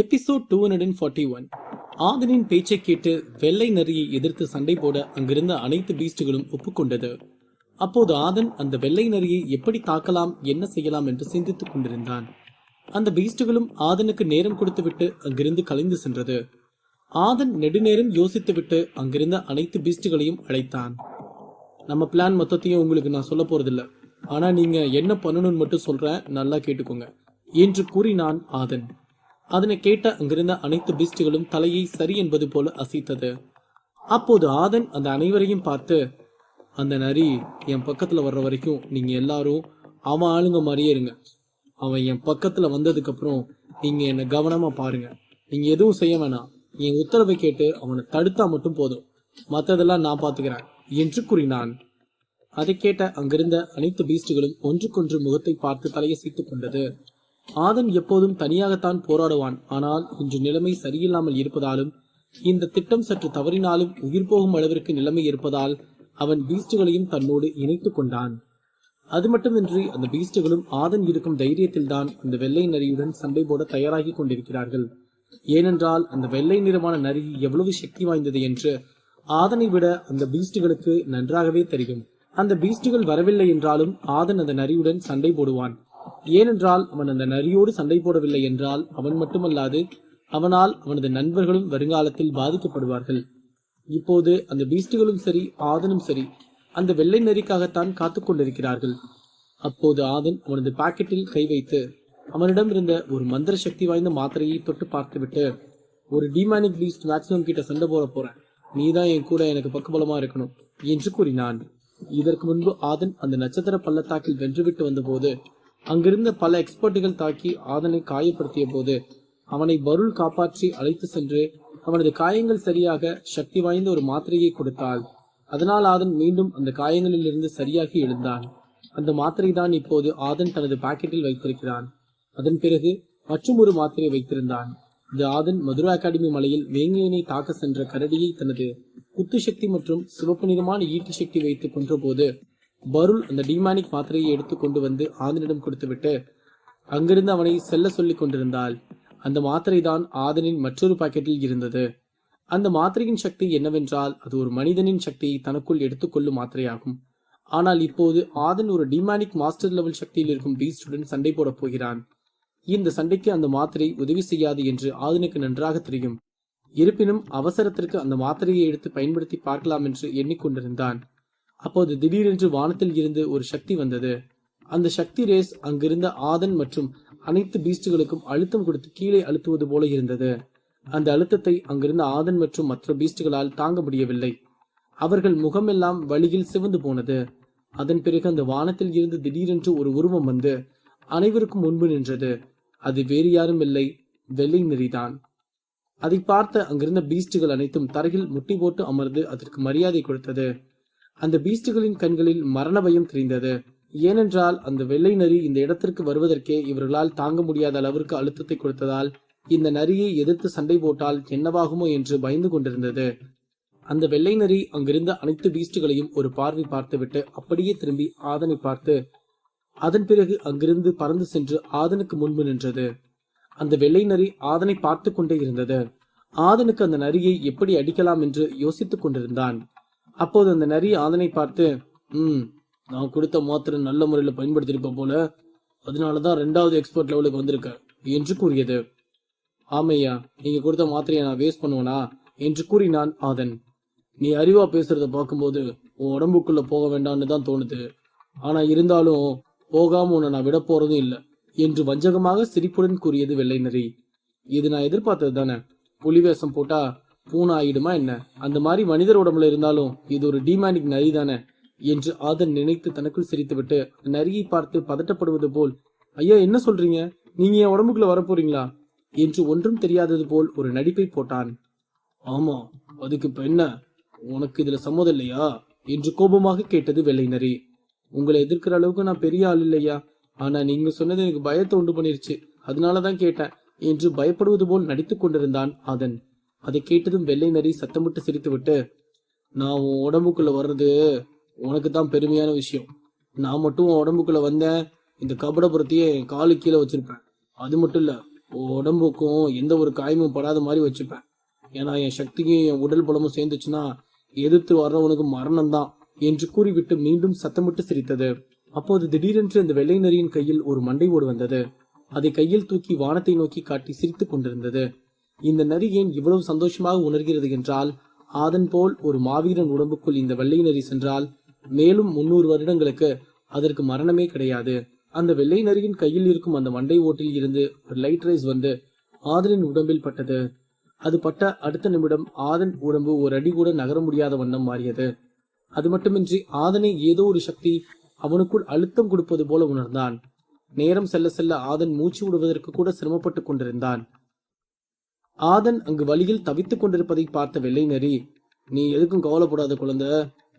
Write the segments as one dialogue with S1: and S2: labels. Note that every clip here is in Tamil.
S1: எபிசோட் 241. ஆதனின் பேச்சை கேட்டு வெள்ளை நரியை எதிர்த்து சண்டை போட அங்கிருந்த அனைத்து பீஸ்டுகளும் ஒப்புக்கொண்டது. அப்போது ஆதன் அந்த வெள்ளை நரியை எப்படி தாக்கலாம், என்ன செய்யலாம் என்று சிந்தித்துக் கொண்டிருந்தான். அந்த பீஸ்டுகளும் ஆதனுக்கு நேரம் கொடுத்துவிட்டு அங்கிருந்து கலைந்து சென்றது. ஆதன் நெடுநேரம் யோசித்துவிட்டு அங்கிருந்த அனைத்து பீஸ்டுகளையும் அழைத்தான். நம்ம பிளான் மொத்தத்தையும் உங்களுக்கு நான் சொல்ல போறதில்ல, ஆனா நீங்க என்ன பண்ணணும்னு மட்டும் சொல்றேன், நல்லா கேட்டுக்கோங்க என்று கூறினான் ஆதன். அதனை கேட்ட அங்கிருந்த அனைத்து பீஸ்டுகளும் தலையை சரி என்பது போல அசைத்தது. அப்போது ஆதன் அந்த அனைவரையும் பார்த்து, அந்த நரி என் பக்கத்துல வர்ற வரைக்கும் நீங்க எல்லாரும் அவன் ஆளுங்க மாதிரியே இருங்க. அவன் என் பக்கத்துல வந்ததுக்கு அப்புறம் நீங்க என்ன கவனமா பாருங்க. நீங்க எதுவும் செய்ய வேணாம், என் உத்தரவை கேட்டு அவனை தடுத்தா மட்டும் போதும், மற்றதெல்லாம் நான் பாத்துக்கிறேன் என்று கூறினான். அதை கேட்ட அங்கிருந்த அனைத்து பீஸ்டுகளும் ஒன்றுக்கொன்று முகத்தை பார்த்து தலையசைத்துக் கொண்டது. ஆதன் எப்போதும் தனியாகத்தான் போராடுவான். ஆனால் இன்று நிலைமை சரியில்லாமல் இருப்பதாலும் இந்த திட்டம் சற்று தவறினாலும் உயிர் போகும் அளவிற்கு நிலைமை இருப்பதால் அவன் பீஸ்டுகளையும் தன்னோடு இணைத்துக் கொண்டான். அது மட்டுமின்றி அந்த பீஸ்டுகளும் ஆதன் இருக்கும் தைரியத்தில் தான் அந்த வெள்ளை நரியுடன் சண்டை போட தயாராகி கொண்டிருக்கிறார்கள். ஏனென்றால் அந்த வெள்ளை நிறமான நரி எவ்வளவு சக்தி வாய்ந்தது என்று ஆதனை விட அந்த பீஸ்டுகளுக்கு நன்றாகவே தெரியும். அந்த பீஸ்டுகள் வரவில்லை என்றாலும் ஆதன் அந்த நரியுடன் சண்டை போடுவான். ஏனென்றால் அவன் அந்த நரியோடு சண்டை போடவில்லை என்றால் அவன் மட்டுமல்லாது அவனால் அவனது நண்பர்களும் வருங்காலத்தில் பாதிக்கப்படுவார்கள். இப்போது அந்த பீஸ்டுகளும் சரி ஆதனும் சரி அந்த வெள்ளை நரிக்காகத்தான் காத்து கொண்டிருக்கிறார்கள். அப்போது ஆதன் அவனது பாக்கெட்டில் கை வைத்து அவனிடம் இருந்த ஒரு மந்திர சக்தி வாய்ந்த மாத்திரையை தொட்டு பார்த்துவிட்டு, ஒரு டிமானிக் பீஸ்ட் மேக்ஸிமம் கிட்ட சண்டை போட போறேன், நீதான் என் கூட எனக்கு பக்கபலமா இருக்கணும் என்று கூறினான். இதற்கு முன்பு ஆதன் அந்த நட்சத்திர பள்ளத்தாக்கில் வென்றுவிட்டு வந்தபோது அங்கிருந்த பல எக்ஸ்பர்ட்டுகள் தாக்கி ஆதனை காயப்படுத்திய போது அவனை பருள் காப்பாற்றி அழைத்து சென்று அவனது காயங்கள் சரியாக சக்தி வாய்ந்த ஒரு மாத்திரையை கொடுத்தாள். அதனால் ஆதன் மீண்டும் அந்த காயங்களில் இருந்து சரியாகி எழுந்தான். அந்த மாத்திரை தான் இப்போது ஆதன் தனது பாக்கெட்டில் வைத்திருக்கிறான். அதன் பிறகு மற்றும் ஒரு மாத்திரை வைத்திருந்தான். இது ஆதன் மதுரா அகாடமி மலையில் வேங்கையனை தாக்க சென்ற கரடியை தனது குத்து சக்தி மற்றும் சிவப்பு நிறமான ஈட்டு சக்தி வைத்து கொன்ற போது பருள் அந்த டிமானிக் மாத்திரையை எடுத்து கொண்டு வந்து ஆதனிடம் கொடுத்துவிட்டு அங்கிருந்து அவனை செல்ல சொல்லிக் கொண்டிருந்தாள். அந்த மாத்திரை தான் ஆதனின் மற்றொரு பாக்கெட்டில் இருந்தது. அந்த மாத்திரையின் சக்தி என்னவென்றால் அது ஒரு மனிதனின் சக்தியை தனக்குள் எடுத்துக்கொள்ளும் மாத்திரையாகும். ஆனால் இப்போது ஆதன் ஒரு டிமானிக் மாஸ்டர் லெவல் சக்தியில் இருக்கும் பீஸ்டுடன் சண்டை போடப் போகிறான். இந்த சண்டைக்கு அந்த மாத்திரை உதவி செய்யாது என்று ஆதனுக்கு நன்றாக தெரியும். இருப்பினும் அவசரத்திற்கு அந்த மாத்திரையை எடுத்து பயன்படுத்தி பார்க்கலாம் என்று எண்ணிக்கொண்டிருந்தான். அப்போது திடீரென்று வானத்தில் இருந்து ஒரு சக்தி வந்தது. அந்த சக்தி ரேஸ் அங்கிருந்த ஆதன் மற்றும் அனைத்து பீஸ்டுகளுக்கும் அழுத்தம் கொடுத்து கீழே அழுத்துவது போல இருந்தது. அந்த அழுத்தத்தை அங்கிருந்த ஆதன் மற்றும் மற்ற பீஸ்டுகளால் தாங்க முடியவில்லை. அவர்கள் முகமெல்லாம் வலியில் சிவந்து போனது. அதன் பிறகு அந்த வானத்தில் இருந்து திடீரென்று ஒரு உருவம் வந்து அனைவருக்கும் முன்பு நின்றது. அது வேறு யாரும் இல்லை, வெள்ளை நரிதான். அதை பார்த்த அங்கிருந்த பீஸ்டுகள் அனைத்தும் தரையில் முட்டி போட்டு அமர்ந்து அதற்கு மரியாதை கொடுத்தது. அந்த பீஸ்டுகளின் கண்களில் மரண பயம் தெரிந்தது. ஏனென்றால் அந்த வெள்ளை நரி இந்த இடத்திற்கு வருவதற்கே இவர்களால் தாங்க முடியாத அளவிற்கு அழுத்தத்தை கொடுத்ததால் இந்த நரியை எதிர்த்து சண்டை போட்டால் என்னவாகுமோ என்று பயந்து கொண்டிருந்தது. அந்த வெள்ளை நரி அங்கிருந்த அனைத்து பீஸ்டுகளையும் ஒரு பார்வை பார்த்துவிட்டு அப்படியே திரும்பி ஆதனை பார்த்து அதன் பிறகு அங்கிருந்து பறந்து சென்று ஆதனுக்கு முன்பு நின்றது. அந்த வெள்ளை நரி ஆதனை பார்த்து கொண்டே இருந்தது. ஆதனுக்கு அந்த நரியை எப்படி அடிக்கலாம் என்று யோசித்துக் கொண்டிருந்தான். அப்போது அந்த நரி ஆதனை பார்த்து, நான் கொடுத்த மாத்திரை நல்ல முறையில் பயன்படுத்தியிருப்ப போல, அதனாலதான் 2வது எக்ஸ்பர்ட் லெவலுக்கு வந்திருக்க என்று கூறியது. ஆமையா, நீங்க கொடுத்த மாத்திரையை நான் வேஸ்ட் பண்ணுவேனா என்று கூறினான் ஆதன். நீ அறிவா பேசுறத பார்க்கும்போது உன் உடம்புக்குள்ள போக வேண்டாம்னு தான் தோணுது. ஆனா இருந்தாலும் போகாம உன்னை நான் விட போறதும் இல்லை என்று வஞ்சகமாக சிரிப்புடன் கூறியது வெள்ளை நரி. இது நான் எதிர்பார்த்தது தானே, புலி வேஷம் போட்டா பூனை ஆயிடுமா என்ன? அந்த மாதிரி மனிதர் உடம்புல இருந்தாலும் இது ஒரு டிமானிக் நரி தானே என்று ஆதன் நினைத்து தனக்குள் சிரித்துவிட்டு நரியை பார்த்து பதட்டப்படுவது போல், ஐயா என்ன சொல்றீங்க, நீங்க என் உடம்புக்குள்ள வரப்போறீங்களா என்று ஒன்றும் தெரியாதது போல் ஒரு நடிப்பை போட்டான். ஆமா, அதுக்கு இப்ப என்ன, உனக்கு இதுல சம்மதம் இல்லையா என்று கோபமாக கேட்டது வெள்ளை நரி. உங்களை எதிர்க்கிற அளவுக்கு நான் பெரிய ஆள் இல்லையா, ஆனா நீங்க சொன்னது எனக்கு பயத்தை உண்டு பண்ணிருச்சு, அதனாலதான் கேட்டேன் என்று பயப்படுவது போல் நடித்துக் கொண்டிருந்தான் ஆதன். அதை கேட்டதும் வெள்ளை நரி சத்தமிட்டு சிரித்துவிட்டு, நான் உன் உடம்புக்குள்ள வர்றது உனக்கு தான் பெருமையான விஷயம். நான் மட்டும் உன் உடம்புக்குள்ள வந்தேன், இந்த கபடபுரத்தையே என் காலு கீழே வச்சிருப்பேன். அது மட்டும் இல்ல, உடம்புக்கும் எந்த ஒரு காயமும் படாத மாதிரி வச்சுப்பேன். ஏன்னா என் சக்தியும் என் உடல் பலமும் சேர்ந்துச்சுன்னா எதிர்த்து வர்றவனுக்கு மரணம் தான் என்று கூறிவிட்டு மீண்டும் சத்தமிட்டு சிரித்தது. அப்போது திடீரென்று அந்த வெள்ளை நரியின் கையில் ஒரு மண்டை ஓடு வந்தது. அதை கையில் தூக்கி வானத்தை நோக்கி காட்டி சிரித்துக் கொண்டிருந்தது. இந்த நரி ஏன் இவ்வளவு சந்தோஷமாக உணர்கிறது என்றால், ஆதன் போல் ஒரு மாவீரன் உடம்புக்குள் இந்த வெள்ளை நரி சென்றால் மேலும் 300 வருடங்களுக்கு அதற்கு மரணமே கிடையாது. அந்த வெள்ளை நரியின் கையில் இருக்கும் அந்த மண்டை ஓட்டில் இருந்து ஒரு லைட் ரேஸ் வந்து ஆதனின் உடம்பில் பட்டது. அது பட்ட அடுத்த நிமிடம் ஆதன் உடம்பு ஒரு அடி கூட நகர முடியாத வண்ணம் மாறியது. அது மட்டுமின்றி ஆதனை ஏதோ ஒரு சக்தி அவனுக்குள் அழுத்தம் கொடுப்பது போல உணர்ந்தான். நேரம் செல்ல செல்ல ஆதன் மூச்சு விடுவதற்கு கூட சிரமப்பட்டு கொண்டிருந்தான். ஆதன் அங்கு வழியில் தவித்துக் கொண்டிருப்பதை பார்த்த வெள்ளை நரி, நீ எதுக்கும் கவலைப்படாத குழந்தை,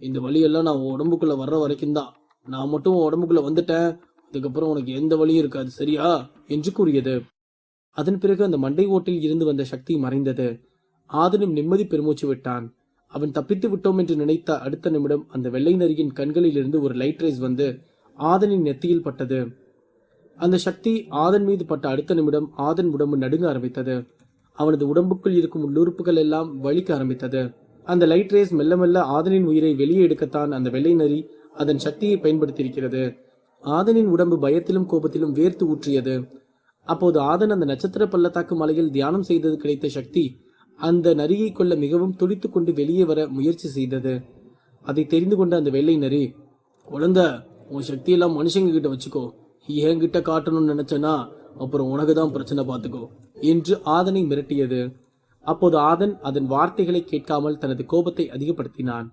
S1: இந்த வழியெல்லாம் நான் உடம்புக்குள்ள வர்ற வரைக்கும் தான். நான் மட்டும் உடம்புக்குள்ள வந்துட்டேன், அதுக்கப்புறம் உனக்கு எந்த வழியும் இருக்காது, சரியா என்று கூறியது. அதன் பிறகு அந்த மண்டை ஓட்டில் இருந்து வந்த சக்தி மறைந்தது. ஆதனும் நிம்மதி பெருமூச்சு விட்டான். அவன் தப்பித்து விட்டோம் என்று நினைத்த அடுத்த நிமிடம் அந்த வெள்ளை நரியின் கண்களில் இருந்து ஒரு லைட் ரேஸ் வந்து ஆதனின் நெத்தியில் பட்டது. அந்த சக்தி ஆதன் மீது பட்ட அடுத்த நிமிடம் ஆதன் உடம்பு நடுங்க ஆரம்பித்தது. அவனது உடம்புக்குள் இருக்கும் உள்ளுறுப்புகள் எல்லாம் வலிக்க ஆரம்பித்தது. அந்த லைட் ரேஸ் மெல்ல மெல்ல ஆதனின் உயிரை வெளியே எடுக்கத்தான் அந்த வெள்ளை நரி அதன் சக்தியை பயன்படுத்தியிருக்கிறது. ஆதனின் உடம்பு பயத்திலும் கோபத்திலும் வேர்த்து ஊற்றியது. அப்போது ஆதன் அந்த நட்சத்திர பள்ளத்தாக்கு மலையில் தியானம் செய்தது கிடைத்த சக்தி அந்த நரியை கொள்ள மிகவும் துடித்து கொண்டு வெளியே வர முயற்சி செய்தது. அதை தெரிந்து கொண்ட அந்த வெள்ளை நரி, குழந்தை, உன் சக்தியெல்லாம் மனுஷங்க கிட்ட வச்சுக்கோ, என்கிட்ட காட்டணும்னு நினைச்சனா அப்புறம் உனக்குதான் பிரச்சனை பார்த்துக்கோ என்று ஆதனை மிரட்டியது. அப்போது ஆதன் அதன் வார்த்தைகளை கேட்காமல் தனது கோபத்தை அதிகப்படுத்தினான்.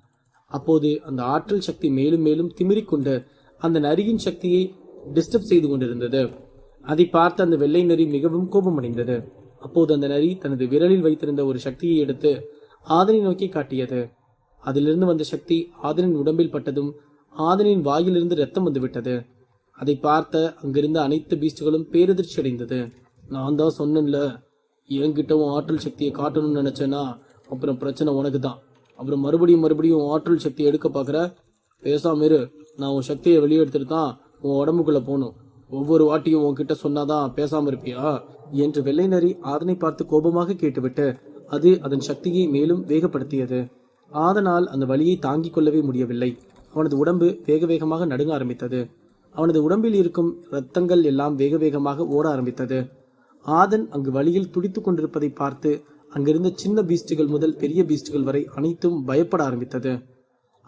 S1: அப்போது அந்த ஆற்றல் சக்தி மேலும் மேலும் திமிரிக்கொண்டு அந்த நரியின் சக்தியை டிஸ்டர்ப் செய்து கொண்டிருந்தது. அதை பார்த்த அந்த வெள்ளை நரி மிகவும் கோபமடைந்தது. அப்போது அந்த நரி தனது விரலில் வைத்திருந்த ஒரு சக்தியை எடுத்து ஆதனை நோக்கி காட்டியது. அதிலிருந்து வந்த சக்தி ஆதனின் உடம்பில் பட்டதும் ஆதனின் வாயிலிருந்து ரத்தம் வந்துவிட்டது. அதை பார்த்த அங்கிருந்த அனைத்து பீஸ்டுகளும் பேரதிர்ச்சி அடைந்தது. நான் தான் சொன்னேன்ல, என்கிட்டவும் ஆற்றல் சக்தியை காட்டணும்னு நினைச்சேன்னா அப்புறம் பிரச்சனை உனக்கு தான். அப்புறம் மறுபடியும் ஆற்றல் சக்தியை எடுக்க பார்க்குற, பேசாம இரு. நான் உன் சக்தியை வெளியே எடுத்துட்டு தான் உன் உடம்புக்குள்ள போகணும். ஒவ்வொரு வாட்டியும் உன்கிட்ட சொன்னாதான் பேசாம இருப்பியா என்று வெள்ளை நரி ஆதனை பார்த்து கோபமாக கேட்டுவிட்டு அது அதன் சக்தியை மேலும் வேகப்படுத்தியது. ஆதனால் அந்த வலியை தாங்கிக் கொள்ளவே முடியவில்லை. அவனது உடம்பு வேக வேகமாக நடுங்க ஆரம்பித்தது. அவனது உடம்பில் இருக்கும் இரத்தங்கள் எல்லாம் வேக வேகமாக ஓட ஆரம்பித்தது. ஆதன் அங்கு வழியில் துடித்துக் கொண்டிருப்பதை பார்த்து அங்கிருந்த சின்ன பீஸ்டுகள் முதல் பெரிய பீஸ்டுகள் வரை அனைத்தும் பயப்பட ஆரம்பித்தது.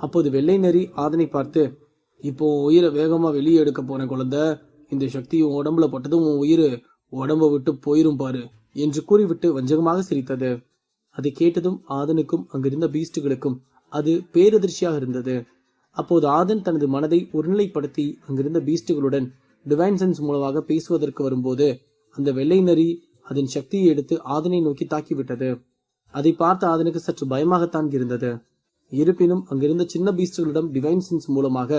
S1: அப்போது வெள்ளை நரி ஆதனை பார்த்து, இப்போ உயிரை வேகமா வெளியே எடுக்க போன குழந்தை, இந்த சக்தி உன் உடம்புல பட்டதும் உன் உயிர் உடம்ப விட்டு போயிரும் பாரு என்று கூறிவிட்டு வஞ்சகமாக சிரித்தது. அதை கேட்டதும் ஆதனுக்கும் அங்கிருந்த பீஸ்டுகளுக்கும் அது பேரதிர்ச்சியாக இருந்தது. அப்போது ஆதன் தனது மனதை ஒருநிலைப்படுத்தி அங்கிருந்த பீஸ்டுகளுடன் டிவைன் சென்ஸ் மூலமாக பேசுவதற்கு வரும்போது அந்த வெள்ளை நரி அதன் சக்தியை எடுத்து ஆதனை நோக்கி தாக்கிவிட்டது. அதை பார்த்த ஆதனுக்கு சற்று பயமாகத்தான் இருந்தது. இருப்பினும் அங்கிருந்த சின்ன பீஸ்டுகளிடம் டிவைன் சென்ஸ் மூலமாக,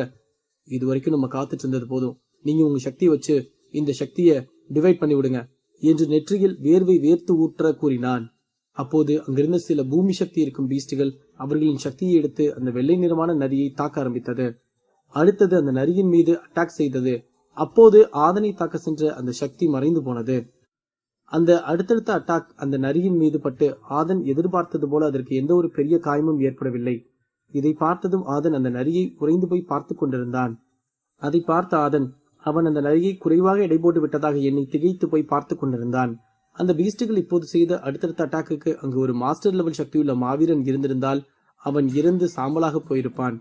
S1: இதுவரைக்கும் நம்ம காத்துட்டு இருந்தது போதும், நீங்க உங்க சக்தியை வச்சு இந்த சக்தியை டிவைட் பண்ணி விடுங்க என்று நெற்றியில் வேர்வை வேர்த்து ஊற்ற கூறினான். அப்போது அங்கிருந்த சில பூமி சக்தி இருக்கும் பீஸ்டுகள் அவர்களின் சக்தியை எடுத்து அந்த வெள்ளை நிறமான நரியை தாக்க ஆரம்பித்தது. அடுத்தது அந்த நரியின் மீது அட்டாக் செய்தது. அப்போது ஆதனை தாக்க சென்ற அந்த சக்தி மறைந்து போனது. அந்த அடுத்தடுத்த அட்டாக் அந்த நரியின் மீது பட்டு ஆதன் எதிர்பார்த்தது போல அதற்கு எந்த ஒரு பெரிய காயமும் ஏற்படவில்லை. இதை பார்த்ததும் ஆதன் அந்த நரியை குறைந்து போய் பார்த்து கொண்டிருந்தான். அதை பார்த்த ஆதன் அவன் அந்த நரியை குறைவாக எடை போட்டு விட்டதாக எண்ணி திகைத்து போய் பார்த்து கொண்டிருந்தான். அந்த பீஸ்டுகள் இப்போது செய்த அடுத்தடுத்த அட்டாக்குக்கு அங்கு ஒரு மாஸ்டர் லெவல் சக்தியுள்ள மாவீரன் இருந்திருந்தால் அவன் இறந்து சாம்பலாக போயிருப்பான்.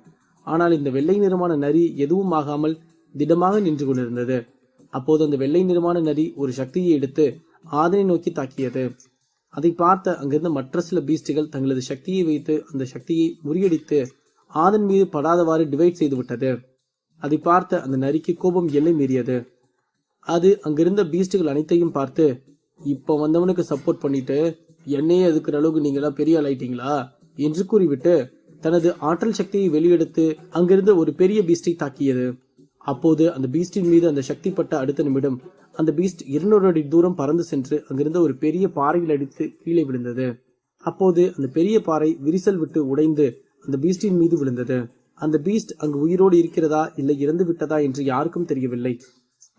S1: ஆனால் இந்த வெள்ளை நிறமான நரி எதுவும் ஆகாமல் திடமாக நின்று கொண்டிருந்தது. அப்போது அந்த வெள்ளை நிறமான நரி ஒரு சக்தியை எடுத்து ஆதனை நோக்கி தாக்கியது. அதை பார்த்த அங்கிருந்த மற்ற சில பீஸ்டுகள் தங்களது சக்தியை வைத்து அந்த சக்தியை முறியடித்து ஆதன் மீது படாதவாறு டிவைட் செய்து விட்டது. அதை பார்த்த அந்த நரிக்கு கோபம் எல்லை மீறியது. அது அங்கிருந்த பீஸ்டுகள் அனைத்தையும் பார்த்து, இப்ப வந்தவனுக்கு சப்போர்ட் பண்ணிட்டு என்னையே எதுக்குற அளவுக்கு நீங்களாம் பெரிய ஆளாயிட்டீங்களா என்று கூறிவிட்டு தனது ஆற்றல் சக்தியை வெளியெடுத்து அங்கிருந்த ஒரு பெரிய பீஸ்டை தாக்கியது. அப்போது அந்த பீஸ்டின் மீது அந்த சக்தி பட்ட அடுத்த நிமிடம் அந்த பீஸ்ட் 200 அடி தூரம் பறந்து சென்று அங்கிருந்த ஒரு பெரிய பாறையில் அடித்து கீழே விழுந்தது. அப்போது அந்த பெரிய பாறை விரிசல் விட்டு உடைந்து அந்த பீஸ்டின் மீது விழுந்தது. அந்த பீஸ்ட் அங்கு உயிரோடு இருக்கிறதா இல்லை இறந்து விட்டதா என்று யாருக்கும் தெரியவில்லை.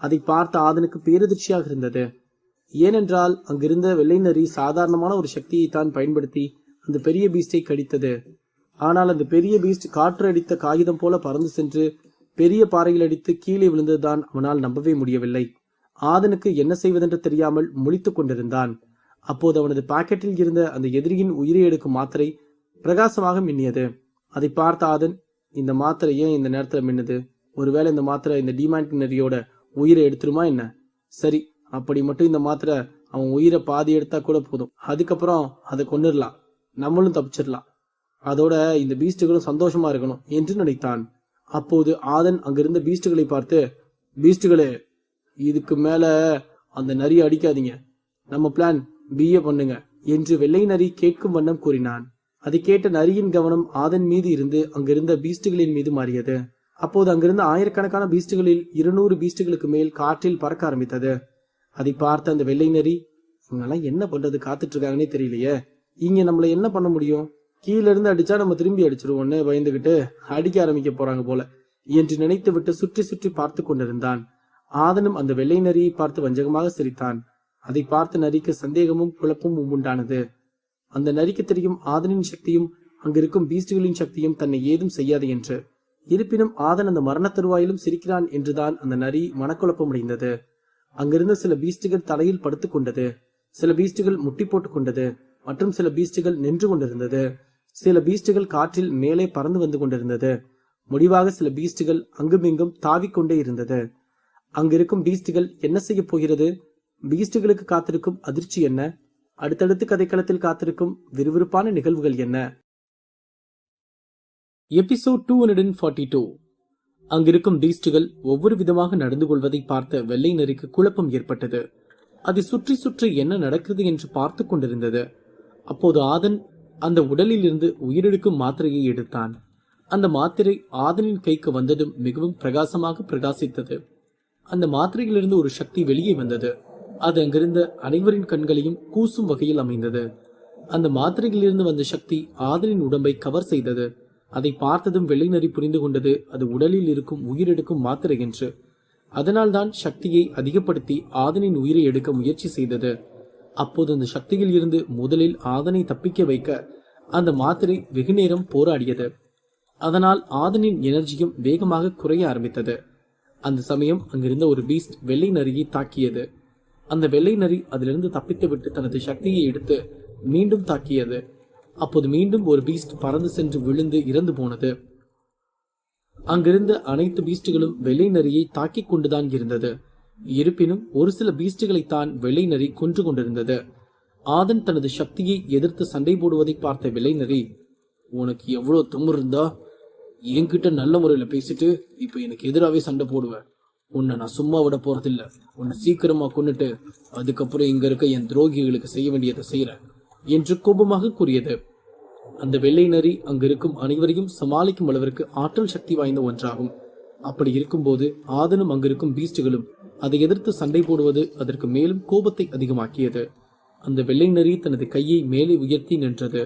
S1: அதை பார்த்த ஆதனுக்கு பேரதிர்ச்சியாக இருந்தது. ஏனென்றால் அங்கிருந்த வெள்ளை நரி சாதாரணமான ஒரு சக்தியை தான் பயன்படுத்தி அந்த பெரிய பீஸ்டை கடித்தது. ஆனால் அந்த பெரிய பீஸ்ட் காற்று அடித்த காகிதம் போல பறந்து சென்று பெரிய பாறையில் அடித்து கீழே விழுந்ததுதான் அவனால் நம்பவே முடியவில்லை. ஆதனுக்கு என்ன செய்வதென்று தெரியாமல் முழித்துக் கொண்டிருந்தான். அப்போது அவனது பாக்கெட்டில் இருந்த அந்த எதிரியின் உயிரை எடுக்கும் மாத்திரை பிரகாசமாக மின்னியது. அதை பார்த்த ஆதன், இந்த மாத்திரை ஏன் இந்த நேரத்துல மின்னுது? ஒருவேளை இந்த மாத்திரை இந்த டிமாண்ட் நரியோட உயிரை எடுத்துருமா என்ன? சரி, அப்படி மட்டும் இந்த மாத்திரை அவன் உயிரை பாதி எடுத்தா கூட போதும். அதுக்கப்புறம் அதை கொன்னுடலாம், நம்மளும் தப்பிச்சிடலாம். அதோட இந்த பீஸ்டுகளும் சந்தோஷமா இருக்கணும் என்று நினைத்தான். அப்போது ஆதன் அங்கிருந்த பீஸ்டுகளை பார்த்து, பீஸ்டுகளே, இதுக்கு மேல அந்த நரியை அடிக்காதீங்க, நம்ம பிளான் பிஏ பண்ணுங்க என்று வெள்ளை நரி கேட்கும் வண்ணம் கூறினான். அதை கேட்ட நரியின் கவனம் ஆதன் மீது இருந்து அங்கிருந்த பீஸ்டுகளின் மீது மாறியது. அப்போது அங்கிருந்த ஆயிரக்கணக்கான பீஸ்டுகளில் 200 பீஸ்டுகளுக்கு மேல் காற்றில் பறக்க ஆரம்பித்தது. அதை பார்த்த அந்த வெள்ளை நரி, இவங்கெல்லாம் என்ன பண்றது காத்துட்டு இருக்காங்கன்னே தெரியலையே, இங்க நம்மள என்ன பண்ண முடியும்? கீழே இருந்து அடிச்சா நம்ம திரும்பி அடிச்சிருவோன்னு பயந்துகிட்டு அடிக்க ஆரம்பிக்க போறாங்க போல என்று நினைத்து விட்டு சுற்றி சுற்றி பார்த்து கொண்டிருந்தான். ஆதனும் அந்த வெள்ளை நரியை பார்த்து வஞ்சகமாக சிரித்தான். அதை பார்த்த நரிக்கு சந்தேகமும் குழப்பமும் உண்டானது. அந்த நரிக்கு தெரியும் ஆதனின் சக்தியும் அங்கிருக்கும் பீஸ்டுகளின் சக்தியும் தன்னை ஏதும் செய்யாது என்று. இருப்பினும் ஆதன் அந்த மரண தருவாயிலும் சிரிக்கிறான் என்றுதான் அந்த நரி மனக்குழப்பம் அடைந்தது. அங்கிருந்த சில பீஸ்டுகள் தலையில் படுத்துக் கொண்டது, சில பீஸ்டுகள் முட்டி போட்டுக் கொண்டது, மற்றும் சில பீஸ்டுகள் நின்று கொண்டிருந்தது. சில பீஸ்டுகள் காற்றில் மேலே பறந்து வந்து கொண்டிருந்தது. முடிவாக சில பீஸ்டுகள் அங்குமிங்கும் தாவிக்கொண்டே இருந்தது. அங்கிருக்கும் பீஸ்டுகள் என்ன செய்ய போகிறது? பீஸ்டுகளுக்கு காத்திருக்கும் அதிர்ச்சி என்ன? அடுத்தடுத்து கதைக்களத்தில் காத்திருக்கும் விறுவிறுப்பான நிகழ்வுகள் என்ன? எபிசோட் 242. அங்கிருக்கும் பீஸ்டுகள் ஒவ்வொரு விதமாக நடந்து கொள்வதை பார்த்த வெள்ளை நரிக்கு குழப்பம் ஏற்பட்டது. அதை சுற்றி சுற்றி என்ன நடக்கிறது என்று பார்த்து கொண்டிருந்தது. அப்போது ஆதன் அந்த உடலில் இருந்து உயிரெடுக்கும் மாத்திரையை எடுத்தான். அந்த மாத்திரை ஆதனின் கைக்கு வந்ததும் மிகவும் பிரகாசமாக பிரகாசித்தது. அந்த மாத்திரையிலிருந்து ஒரு சக்தி வெளியே வந்தது. அது அங்கிருந்த அனைவரின் கண்களையும் கூசும் வகையில் அமைந்தது. அந்த மாத்திரையிலிருந்து வந்த சக்தி ஆதனின் உடம்பை கவர் செய்தது. அதை பார்த்ததும் வெள்ளை நரி புரிந்து கொண்டது அது உடலில் இருக்கும் உயிரெடுக்கும் மாத்திரை என்று. அதனால்தான் சக்தியை அதிகப்படுத்தி ஆதனின் உயிரை எடுக்க முயற்சி செய்தது. அப்போது அந்த சக்தியில் இருந்து முதலில் ஆதனை தப்பிக்க வைக்க அந்த மாத்திரை வெகுநேரம் போராடியது. அதனால் ஆதனின் எனர்ஜியும் வேகமாக குறைய ஆரம்பித்தது. அந்த சமயம் அங்கிருந்த ஒரு பீஸ்ட் வெள்ளை நரியை தாக்கியது. அந்த வெள்ளை நரி அதிலிருந்து தப்பித்து விட்டு தனது சக்தியை எடுத்து மீண்டும் தாக்கியது. அப்போது மீண்டும் ஒரு பீஸ்ட் பறந்து சென்று விழுந்து இறந்து போனது. அங்கிருந்த அனைத்து பீஸ்டுகளும் வெள்ளை நரியை தாக்கிக் கொண்டுதான் இருந்தது. இருப்பினும் ஒரு சில பீஸ்டுகளைத்தான் வெள்ளை நரி கொன்று கொண்டிருந்தது. ஆதன் தனது சக்தியை எதிர்த்து சண்டை போடுவதை பார்த்த வெள்ளை நரி, உனக்கு எவ்வளவு தும்முறு இருந்தா என்கிட்ட நல்ல முறையில பேசிட்டு இப்ப எனக்கு எதிராகவே சண்டை போடுவேன். உன்னை நான் சும்மா விட போறதில்ல. உன்னை சீக்கிரமா கொன்னுட்டு அதுக்கப்புறம் இங்க இருக்க என் துரோகிகளுக்கு செய்ய வேண்டியதை செய்யறேன் என்று கோபமாக கூறியது. அந்த வெள்ளை நரி அங்கிருக்கும் அனைவரையும் சமாளிக்கும் அளவிற்கு ஆற்றல் சக்தி வாய்ந்த ஒன்றாகும். அப்படி இருக்கும்போது ஆதனும் அங்கிருக்கும் பீஸ்டுகளும் அதை எதிர்த்து சண்டை போடுவது அதற்கு மேலும் கோபத்தை அதிகமாக்கியது. அந்த வெள்ளை நரி தனது கையை மேலே உயர்த்தி நின்றது.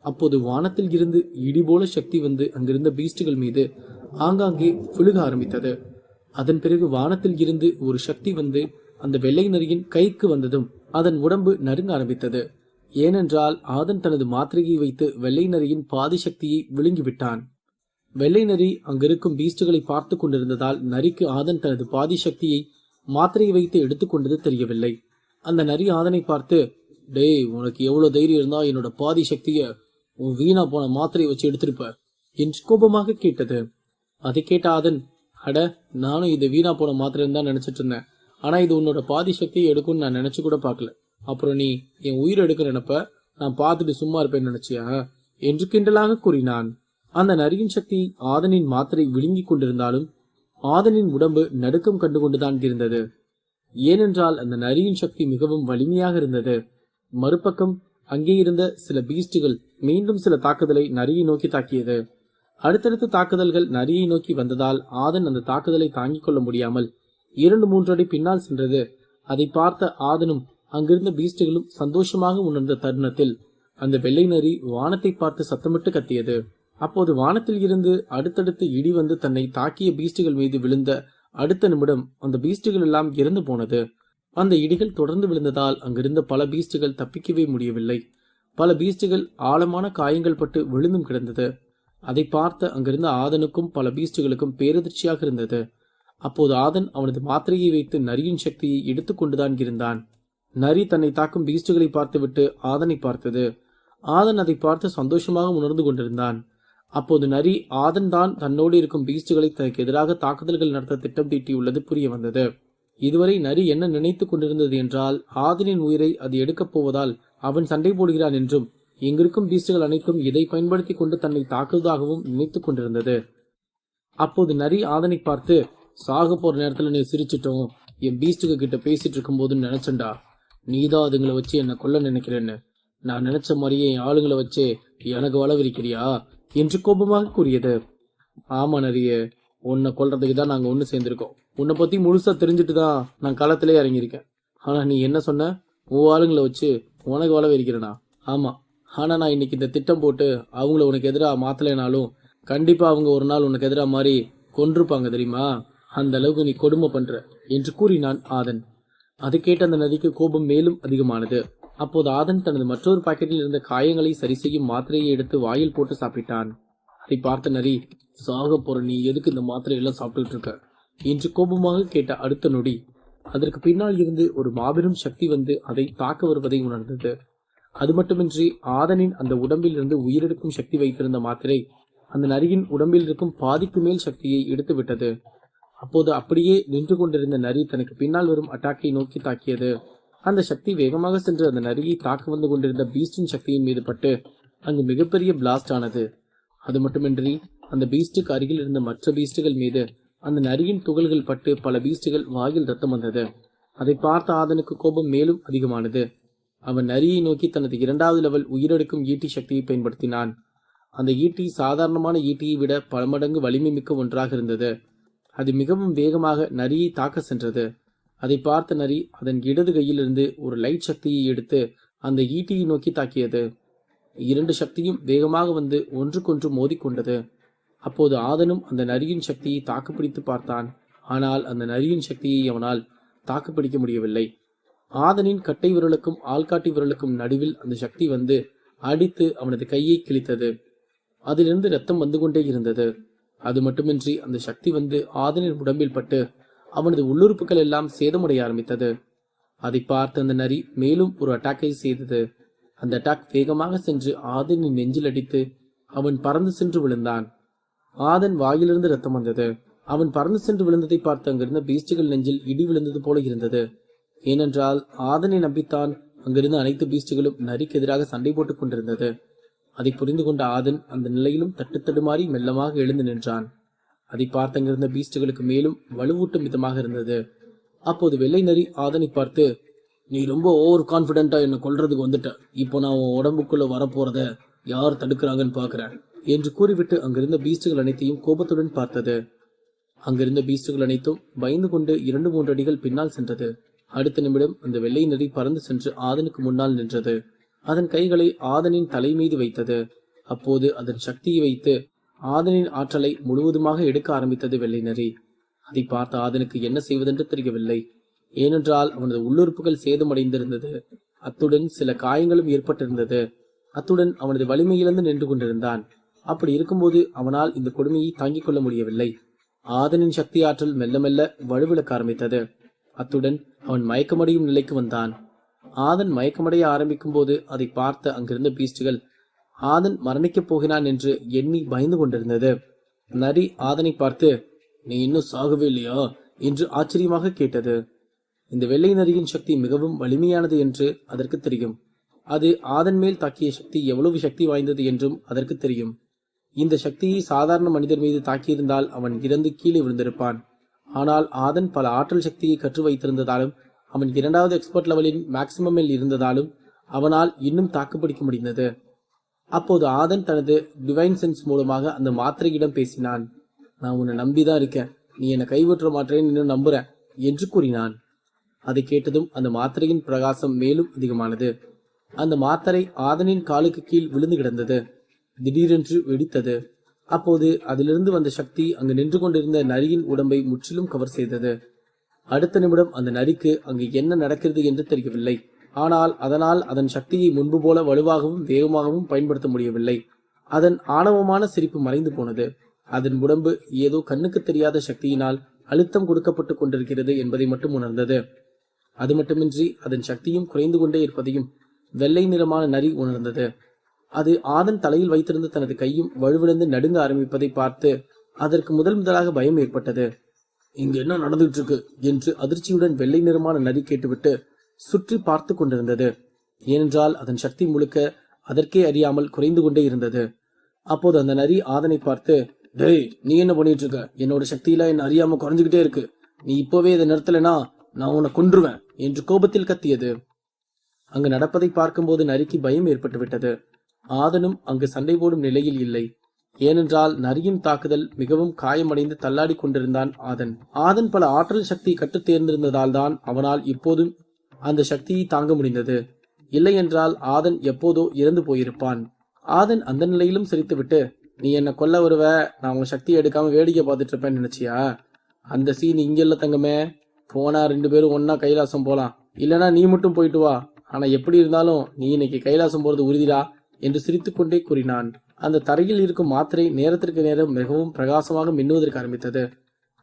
S1: அப்போது வானத்தில் இருந்து இடிபோல சக்தி வந்து அங்கிருந்த பீஸ்டுகள் மீது ஆங்காங்கே விழுக ஆரம்பித்தது. அதன் பிறகு வானத்தில் இருந்து ஒரு சக்தி வந்து அந்த வெள்ளை நரியின் கைக்கு வந்ததும் அதன் உடம்பு நடுங்க ஆரம்பித்தது. ஏனென்றால் ஆதன் தனது மாத்திரையை வைத்து வெள்ளை நரியின் பாதி சக்தியை விழுங்கிவிட்டான். வெள்ளை நரி அங்கிருக்கும் பீஸ்டுகளை பார்த்து கொண்டிருந்ததால் நரிக்கு ஆதன் தனது பாதி சக்தியை மாத்திரையை வைத்து எடுத்துக்கொண்டது தெரியவில்லை. அந்த நரி ஆதனை பார்த்து, டேய், உனக்கு எவ்வளவு தைரியம் இருந்தா என்னோட பாதி சக்திய உன் வீணா போன மாத்திரையை வச்சு எடுத்திருப்ப என்று கோபமாக கேட்டது. அதை கேட்ட ஆதன், அட, நானும் இது வீணா போன மாத்திரைன்னு தான் நினைச்சிட்டு இருந்தேன். ஆனா இது உன்னோட பாதி சக்தியை எடுக்கும்னு நான் நினைச்சு கூட பார்க்கல. அப்புறம் நீ என் உயிரை எடுக்க நினைப்ப, நான் பார்த்துட்டு சும்மா இருப்பேன்னு நினைச்சியா என்று கிண்டலாக கூறினான். அந்த நரியின் சக்தி ஆதனின் மாத்திரை விழுங்கி கொண்டிருந்தாலும் ஆதனின் உடம்பு நடுக்கம் கண்டு கொண்டுதான் இருந்தது. ஏனென்றால் அந்த நரியின் சக்தி மிகவும் வலிமையாக இருந்தது. மறுபக்கம் அங்கே இருந்த சில பீஸ்டுகள் மீண்டும் சில தாக்குதலை நரியை நோக்கி தாக்கியது. அடுத்தடுத்த தாக்குதல்கள் நரியை நோக்கி வந்ததால் ஆதன் அந்த தாக்குதலை தாங்கிக் கொள்ள முடியாமல் 2-3 அடி பின்னால் சென்றது. அதை பார்த்த ஆதனும் அங்கிருந்த பீஸ்டுகளும் சந்தோஷமாக உணர்ந்த தருணத்தில் அந்த வெள்ளை நரி வானத்தை பார்த்து சத்தமிட்டு கத்தியது. அப்போது வானத்தில் இருந்து அடுத்தடுத்து இடி வந்து தன்னை தாக்கிய பீஸ்டுகள் மீது விழுந்த அடுத்த நிமிடம் அந்த பீஸ்டுகள் எல்லாம் இறந்து போனது. அந்த இடிகள் தொடர்ந்து விழுந்ததால் அங்கிருந்த பல பீஸ்டுகள் தப்பிக்கவே முடியவில்லை. பல பீஸ்டுகள் ஆழமான காயங்கள் பட்டு விழுந்தும் கிடந்தது. அதை பார்த்த அங்கிருந்த ஆதனுக்கும் பல பீஸ்டுகளுக்கும் பேரதிர்ச்சியாக இருந்தது. அப்போது ஆதன் அவனது மாத்திரையை வைத்து நரியின் சக்தியை எடுத்துக்கொண்டுதான் இருந்தான். நரி தன்னை தாக்கும் பீஸ்டுகளை பார்த்துவிட்டு ஆதனை பார்த்தது. ஆதன் அதை பார்த்து சந்தோஷமாக உணர்ந்து கொண்டிருந்தான். அப்போது நரி ஆதன் தான் தன்னோடு இருக்கும் பீஸ்டுகளை தனக்கு எதிராக தாக்குதல்கள் நடத்த திட்டம் தீட்டியுள்ளது புரிய வந்தது. இதுவரை நரி என்ன நினைத்துக் கொண்டிருந்தது என்றால், ஆதனின் உயிரை அது எடுக்கப் போவதால் அவன் சண்டை போடுகிறான் என்றும், இங்கிருக்கும் பீஸ்டுகள் அனைத்தும் இதை பயன்படுத்தி கொண்டு தன்னை தாக்குவதாகவும் நினைத்துக் கொண்டிருந்தது. அப்போது நரி ஆதனை பார்த்து, சாக போற நேரத்துல நீ சிரிச்சிட்டோம், என் பீஸ்டுக கிட்ட பேசிட்டு இருக்கும் போதுன்னு நினைச்சண்டா, நீதான் அதுங்களை வச்சு என்ன கொல்ல நினைக்கிறேன்னு. நான் நினைச்ச மாதிரியே என் ஆளுங்களை வச்சு எனக்கு வளவிரிக்கிறியா என்று கோபமாக கூறியது. ஆமா நரிய, உன்னை கொல்றதுக்கு தான் நாங்க ஒண்ணு சேர்ந்திருக்கோம். உன்னை பத்தி முழுசா தெரிஞ்சுட்டு தான் நான் களத்திலே இறங்கியிருக்கேன். ஆனா நீ என்ன சொன்ன, உன் ஆளுங்களை வச்சு உனக்கு வளவிரிக்கிறேனா? ஆமா, ஆனா நான் இன்னைக்கு இந்த திட்டம் போட்டு அவங்கள உனக்கு எதிராக மாத்தலைனாலும் கண்டிப்பா அவங்க ஒரு நாள் உனக்கு எதிராக மாறி கொன்றுப்பாங்க தெரியுமா? அந்த அளவுக்கு நீ கொடுமை பண்ற என்று கூறினான் ஆதன். அதை கேட்ட அந்த நதிக்கு கோபம் மேலும் அதிகமானது. அப்போது ஆதன் தனது மற்றொரு பாக்கெட்டில் இருந்த காயங்களை சரி செய்யும் மாத்திரையை எடுத்து வாயில் போட்டு சாப்பிட்டான். அதை பார்த்த நரி, சாக போற நீ எதுக்கு இந்த மாத்திரையெல்லாம் சாப்பிட்டுட்டு இருக்க என்று கோபமாக கேட்ட அடுத்த நொடி அதற்கு பின்னால் இருந்து ஒரு மாபெரும் சக்தி வந்து அதை தாக்க வருவதை உணர்ந்தது. அது மட்டுமின்றி ஆதனின் அந்த உடம்பில் இருந்து உயிரெடுக்கும் சக்தி வைத்திருந்த மாத்திரை அந்த நரியின் உடம்பில் இருக்கும் பாதிக்கு மேல் சக்தியை எடுத்து விட்டது. அப்போது அப்படியே நின்று கொண்டிருந்த நரி தனக்கு பின்னால் வரும் அட்டாக்கை நோக்கி தாக்கியது. அந்த சக்தி வேகமாக சென்று அந்த நரியை தாக்க வந்து கொண்டிருந்த பீஸ்டின் சக்தியின் மீது பட்டு அங்கு மிகப்பெரிய பிளாஸ்ட் ஆனது. அது மட்டுமின்றி அந்த பீஸ்டுக்கு அருகில் இருந்த மற்ற பீஸ்டுகள் மீது அந்த நரியின் துகள்கள் பட்டு பல பீஸ்டுகள் வாயில் ரத்தம் வந்தது. அதை பார்த்த ஆதனுக்கு கோபம் மேலும் அதிகமானது. அவன் நரியை நோக்கி தனது 2வது லெவல் உயிரெடுக்கும் ஈட்டி சக்தியை பயன்படுத்தினான். அந்த ஈட்டி சாதாரணமான ஈட்டியை விட பல மடங்கு வலிமை மிக்க ஒன்றாக இருந்தது. அது மிகவும் வேகமாக நரியை தாக்க சென்றது. அதை பார்த்த நரி அதன் இடது கையிலிருந்து ஒரு லைட் சக்தியை எடுத்து அந்த ஈட்டியை நோக்கி தாக்கியது. 2 சக்தியும் வேகமாக வந்து ஒன்றுக்கொன்று மோதிக்கொண்டது. அப்போது ஆதனும் அந்த நரியின் சக்தியை தாக்குப்பிடித்து பார்த்தான். ஆனால் அந்த நரியின் சக்தியை அவனால் தாக்குப்பிடிக்க முடியவில்லை. ஆதனின் கட்டை விரலுக்கும் ஆள்காட்டி விரலுக்கும் நடுவில் அந்த சக்தி வந்து அடித்து அவனது கையை கிழித்தது. அதிலிருந்து ரத்தம் வந்து கொண்டே இருந்தது. அது மட்டுமின்றி அந்த சக்தி வந்து ஆதனின் உடம்பில் பட்டு அவனது உள்ளுறுப்புகள் எல்லாம் சேதமடைய ஆரம்பித்தது. அதை பார்த்த அந்த நரி மேலும் ஒரு அட்டாக்கை செய்தது. அந்த அட்டாக் வேகமாக சென்று ஆதனின் நெஞ்சில் அடித்து அவன் பறந்து சென்று விழுந்தான். ஆதன் வாயிலிருந்து ரத்தம் வந்தது. அவன் பறந்து சென்று விழுந்ததை பார்த்து அங்கிருந்த பீஸ்டுகள் நெஞ்சில் இடி விழுந்தது போல இருந்தது. ஏனென்றால் ஆதனை நம்பித்தான் அங்கிருந்த அனைத்து பீஸ்டுகளும் நரிக்கு எதிராக சண்டை போட்டுக் கொண்டிருந்தது. அதை புரிந்து கொண்ட ஆதன் அந்த நிலையிலும் தட்டுத்தடுமாறி மெல்லமாக எழுந்து நின்றான். அதை பார்த்து அங்கிருந்த பீஸ்டுகளுக்கு மேலும் வலுவூட்டும் விதமாக இருந்தது. அப்போது வெள்ளை நரி ஆதனை பார்த்து, நீ ரொம்ப ஓவர் கான்பிடென்டா என்ன கொல்றதுக்கு வந்துட்ட. இப்போ நான் உன் உடம்புக்குள்ள வரப்போறத யார் தடுக்கிறாங்கன்னு பாக்குறேன் என்று கூறிவிட்டு அங்கிருந்த பீஸ்டுகள் அனைத்தையும் கோபத்துடன் பார்த்தது. அங்கிருந்த பீஸ்டுகள் அனைத்தும் பயந்து கொண்டு 2-3 அடிகள் பின்னால் சென்றது. அடுத்த நிமிடம் அந்த வெள்ளை நரி பறந்து சென்று ஆதனுக்கு முன்னால் நின்றது. அதன் கைகளை ஆதனின் தலை மீது வைத்தது. அப்போது அதன் சக்தியை வைத்து ஆதனின் ஆற்றலை முழுவதுமாக எடுக்க ஆரம்பித்தது வெள்ளை நரி. அதை பார்த்த ஆதனுக்கு என்ன செய்வதென்று தெரியவில்லை. ஏனென்றால் அவனது உள்ளுறுப்புகள் சேதமடைந்திருந்தது. அத்துடன் சில காயங்களும் ஏற்பட்டிருந்தது. அத்துடன் அவனது வலிமையிலிருந்து நின்று கொண்டிருந்தான். அப்படி இருக்கும்போது அவனால் இந்த கொடுமையை தாங்கிக் கொள்ள முடியவில்லை. ஆதனின் சக்தி ஆற்றல் மெல்ல மெல்ல வலுவிழக்க ஆரம்பித்தது. அத்துடன் அவன் மயக்கமடையும் நிலைக்கு வந்தான். ஆதன் மயக்கமடைய ஆரம்பிக்கும் போது அதை பார்த்த அங்கிருந்த பீஸ்டுகள் ஆதன் மரணிக்கப் போகிறான் என்று எண்ணி பயந்து கொண்டிருந்தது. நரி ஆதனை பார்த்து, நீ இன்னும் சாகவே இல்லையா என்று ஆச்சரியமாக கேட்டது. இந்த வெள்ளை நரியின் சக்தி மிகவும் வலிமையானது என்று அதற்கு தெரியும். அது ஆதன் மேல் தாக்கிய சக்தி எவ்வளவு சக்தி வாய்ந்தது என்றும் அதற்கு தெரியும். இந்த சக்தியை சாதாரண மனிதர் மீது தாக்கியிருந்தால் அவன் இறந்து கீழே விழுந்திருப்பான். ஆனால் ஆதன் பல ஆற்றல் சக்தியை கற்று வைத்திருந்ததாலும் அவன் 2வது எக்ஸ்பர்ட் லெவலின் மேக்சிமமில் இருந்ததாலும் அவனால் இன்னும் தாக்குப்பிடிக்க முடிந்தது. அப்போது ஆதன் தனது டிவைன் சென்ஸ் மூலமாக அந்த மாத்திரையிடம் பேசினான். நான் உன்னை நம்பிதான் இருக்கேன், நீ என்னை கைவிட்டுற மாட்டேன்னு இன்னும் நம்புறேன் என்று கூறினான். அதை கேட்டதும் அந்த மாத்திரையின் பிரகாசம் மேலும் அதிகமானது. அந்த மாத்திரை ஆதனின் காலுக்கு கீழ் விழுந்து கிடந்தது. திடீரென்று வெடித்தது. அப்போது அதிலிருந்து வந்த சக்தி அங்கு நின்று கொண்டிருந்த நரியின் உடம்பை முற்றிலும் கவர் செய்தது. அடுத்த நிமிடம் அந்த நரிக்கு அங்கு என்ன நடக்கிறது என்று தெரியவில்லை. ஆனால் அதனால் அதன் சக்தியை முன்பு போல வலுவாகவும் வேகமாகவும் பயன்படுத்த முடியவில்லை. அதன் ஆணவமான சிரிப்பு மறைந்து போனது. அதன் உடம்பு ஏதோ கண்ணுக்கு தெரியாத சக்தியினால் அழுத்தம் கொடுக்கப்பட்டு கொண்டிருக்கிறது என்பதை மட்டும் உணர்ந்தது. அது மட்டுமின்றி அதன் சக்தியும் குறைந்து கொண்டே இருப்பதையும் வெள்ளை நிறமான நரி உணர்ந்தது. அது ஆதன் தலையில் வைத்திருந்த தனது கையும் வலுவிழந்து நடுங்க ஆரம்பிப்பதை பார்த்து அதற்கு முதலாக பயம் ஏற்பட்டது. இங்கு என்ன நடந்துட்டு இருக்கு என்று அதிர்ச்சியுடன் வெள்ளை நிறமான நரி கேட்டுவிட்டு சுற்றி பார்த்து கொண்டிருந்தது. ஏனென்றால் அதன் சக்தி முழுக்க அதற்கே அறியாமல் குறைந்து கொண்டே இருந்தது. அப்போது அந்த நரி ஆதனை பார்த்து, டேய், நீ என்ன பண்ணிட்டு இருக்க? என்னோட சக்தியில என்ன அறியாம குறைஞ்சுக்கிட்டே இருக்கு. நீ இப்பவே இதை நிறுத்தலைனா நான் உன்னை கொன்றுவேன் என்று கோபத்தில் கத்தியது. அங்கு நடப்பதை பார்க்கும்போது நரிக்கு பயம் ஏற்பட்டு விட்டது. ஆதனும் அங்கு சண்டை போடும் நிலையில் இல்லை. ஏனென்றால் நரியின் தாக்குதல் மிகவும் காயமடைந்து தள்ளாடி கொண்டிருந்தான் ஆதன். ஆதன் பல ஆற்றல் சக்தி கட்டு தேர்ந்திருந்ததால் தான் அவனால் இப்போதும் அந்த சக்தியை தாங்க முடிந்தது. இல்லை என்றால் ஆதன் எப்போதோ இறந்து போயிருப்பான். ஆதன் அந்த நிலையிலும் சிரித்துவிட்டு, நீ என்ன கொல்ல வருவ, நான் உன் சக்தியை எடுக்காம வேடிக்கை பார்த்துட்டு இருப்பேன்னு நினைச்சியா? அந்த சீன் இங்க இல்ல தங்கமே. போனா 2 பேரும் ஒன்னா கைலாசம் போலாம், இல்லனா நீ மட்டும் போயிட்டு வா. ஆனா எப்படி இருந்தாலும் நீ இன்னைக்கு கைலாசம் போறது உறுதிடா என்று சிரித்துக்கொண்டே கூறினான். அந்த தரையில் இருக்கும் மாத்திரை நேரத்திற்கு நேரம் மிகவும் பிரகாசமாக மின்னுவதற்கு ஆரம்பித்தது.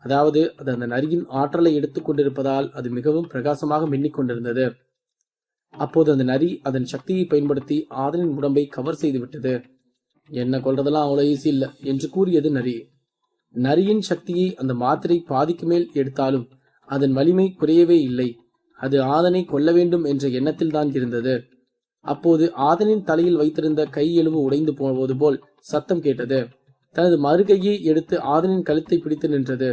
S1: அதாவது அது அந்த நரியின் ஆற்றலை எடுத்துக் கொண்டிருப்பதால் அது மிகவும் பிரகாசமாக மின்னிக் கொண்டிருந்தது. அப்போது அந்த நரி அதன் சக்தியை பயன்படுத்தி ஆதனின் உடம்பை கவர் செய்து விட்டது. என்ன கொல்றதெல்லாம் அவ்வளவு ஈஸி இல்ல என்று கூறியது நரி. நரியின் சக்தியை அந்த மாத்திரை பாதிக்கு மேல் எடுத்தாலும் அதன் வலிமை குறையவே இல்லை. அது ஆதனை கொல்ல வேண்டும் என்ற எண்ணத்தில் தான் இருந்தது. அப்போது ஆதனின் தலையில் வைத்திருந்த கை எலும்பு உடைந்து போவது போல் சத்தம் கேட்டது. தனது மறுகையை எடுத்து ஆதனின் கழுத்தை பிடித்து நின்றது.